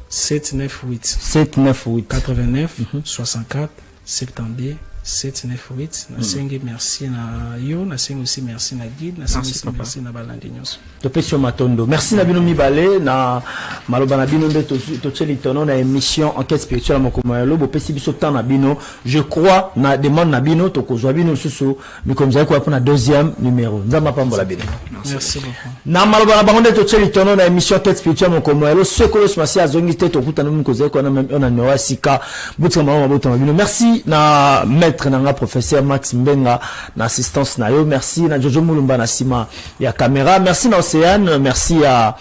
798 89 64 72 798 nasengi merci na yo nasengi aussi merci na guide nasengi aussi merci na balandinios topesio matondo merci na bino mibale na maloba na bino nde tocheli tono na émission enquête spirituelle mokomayelo bopesi biso temps na bino je crois na demande na bino tokozwa bino susu bikomza ko na deuxième numéro nzamba pambola bino merci beaucoup na maloba na bango nde tocheli tono na émission enquête spirituelle mokomayelo sekolo smasi azongi te tokuta na mikoze ko na même on a numéro sika butra mama boto na bino merci na maître nanga professeur Max Mbenga na assistance na yo merci na Jojo Mulumba na sima ya caméra merci na Océane merci à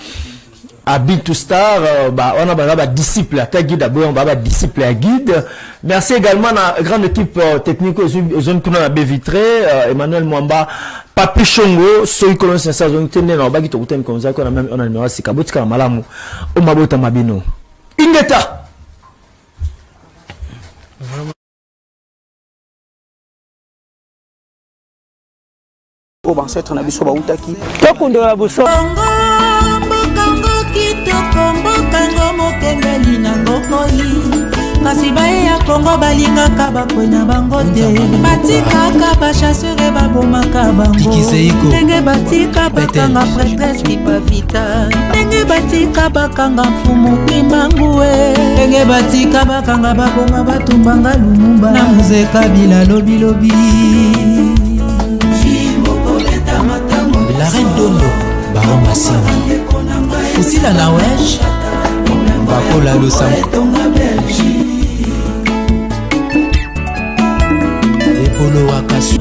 Big to Star on a ba disciple à guide d'abord on ba disciple à guide merci également à grande équipe technique zone kuna na Bevitré Emmanuel Mwamba Papi Shongo soy kolon sensa zone tene na ba ki to kutemi konza ko na même on a numéro sikabotika na malamu o mabota mabino ingeta ancêtre na biso bautaki tokundola buso mbokango kitoko mbokango mokembeli na ngokoli kasi kasi baye ya Kongo balingaka bakwena bango te batikaka bachasseur babomaka bango ndenge batika bakanga prêtresse Kipavita ndenge batika bakanga mfumu Kimbangue ndenge batika bakanga baboma batumbanga Lumumba na Moïse Kabila lobi la reine Dondo Baron Massima Fusila na wesh Bakola Lusam Epolo Wakasu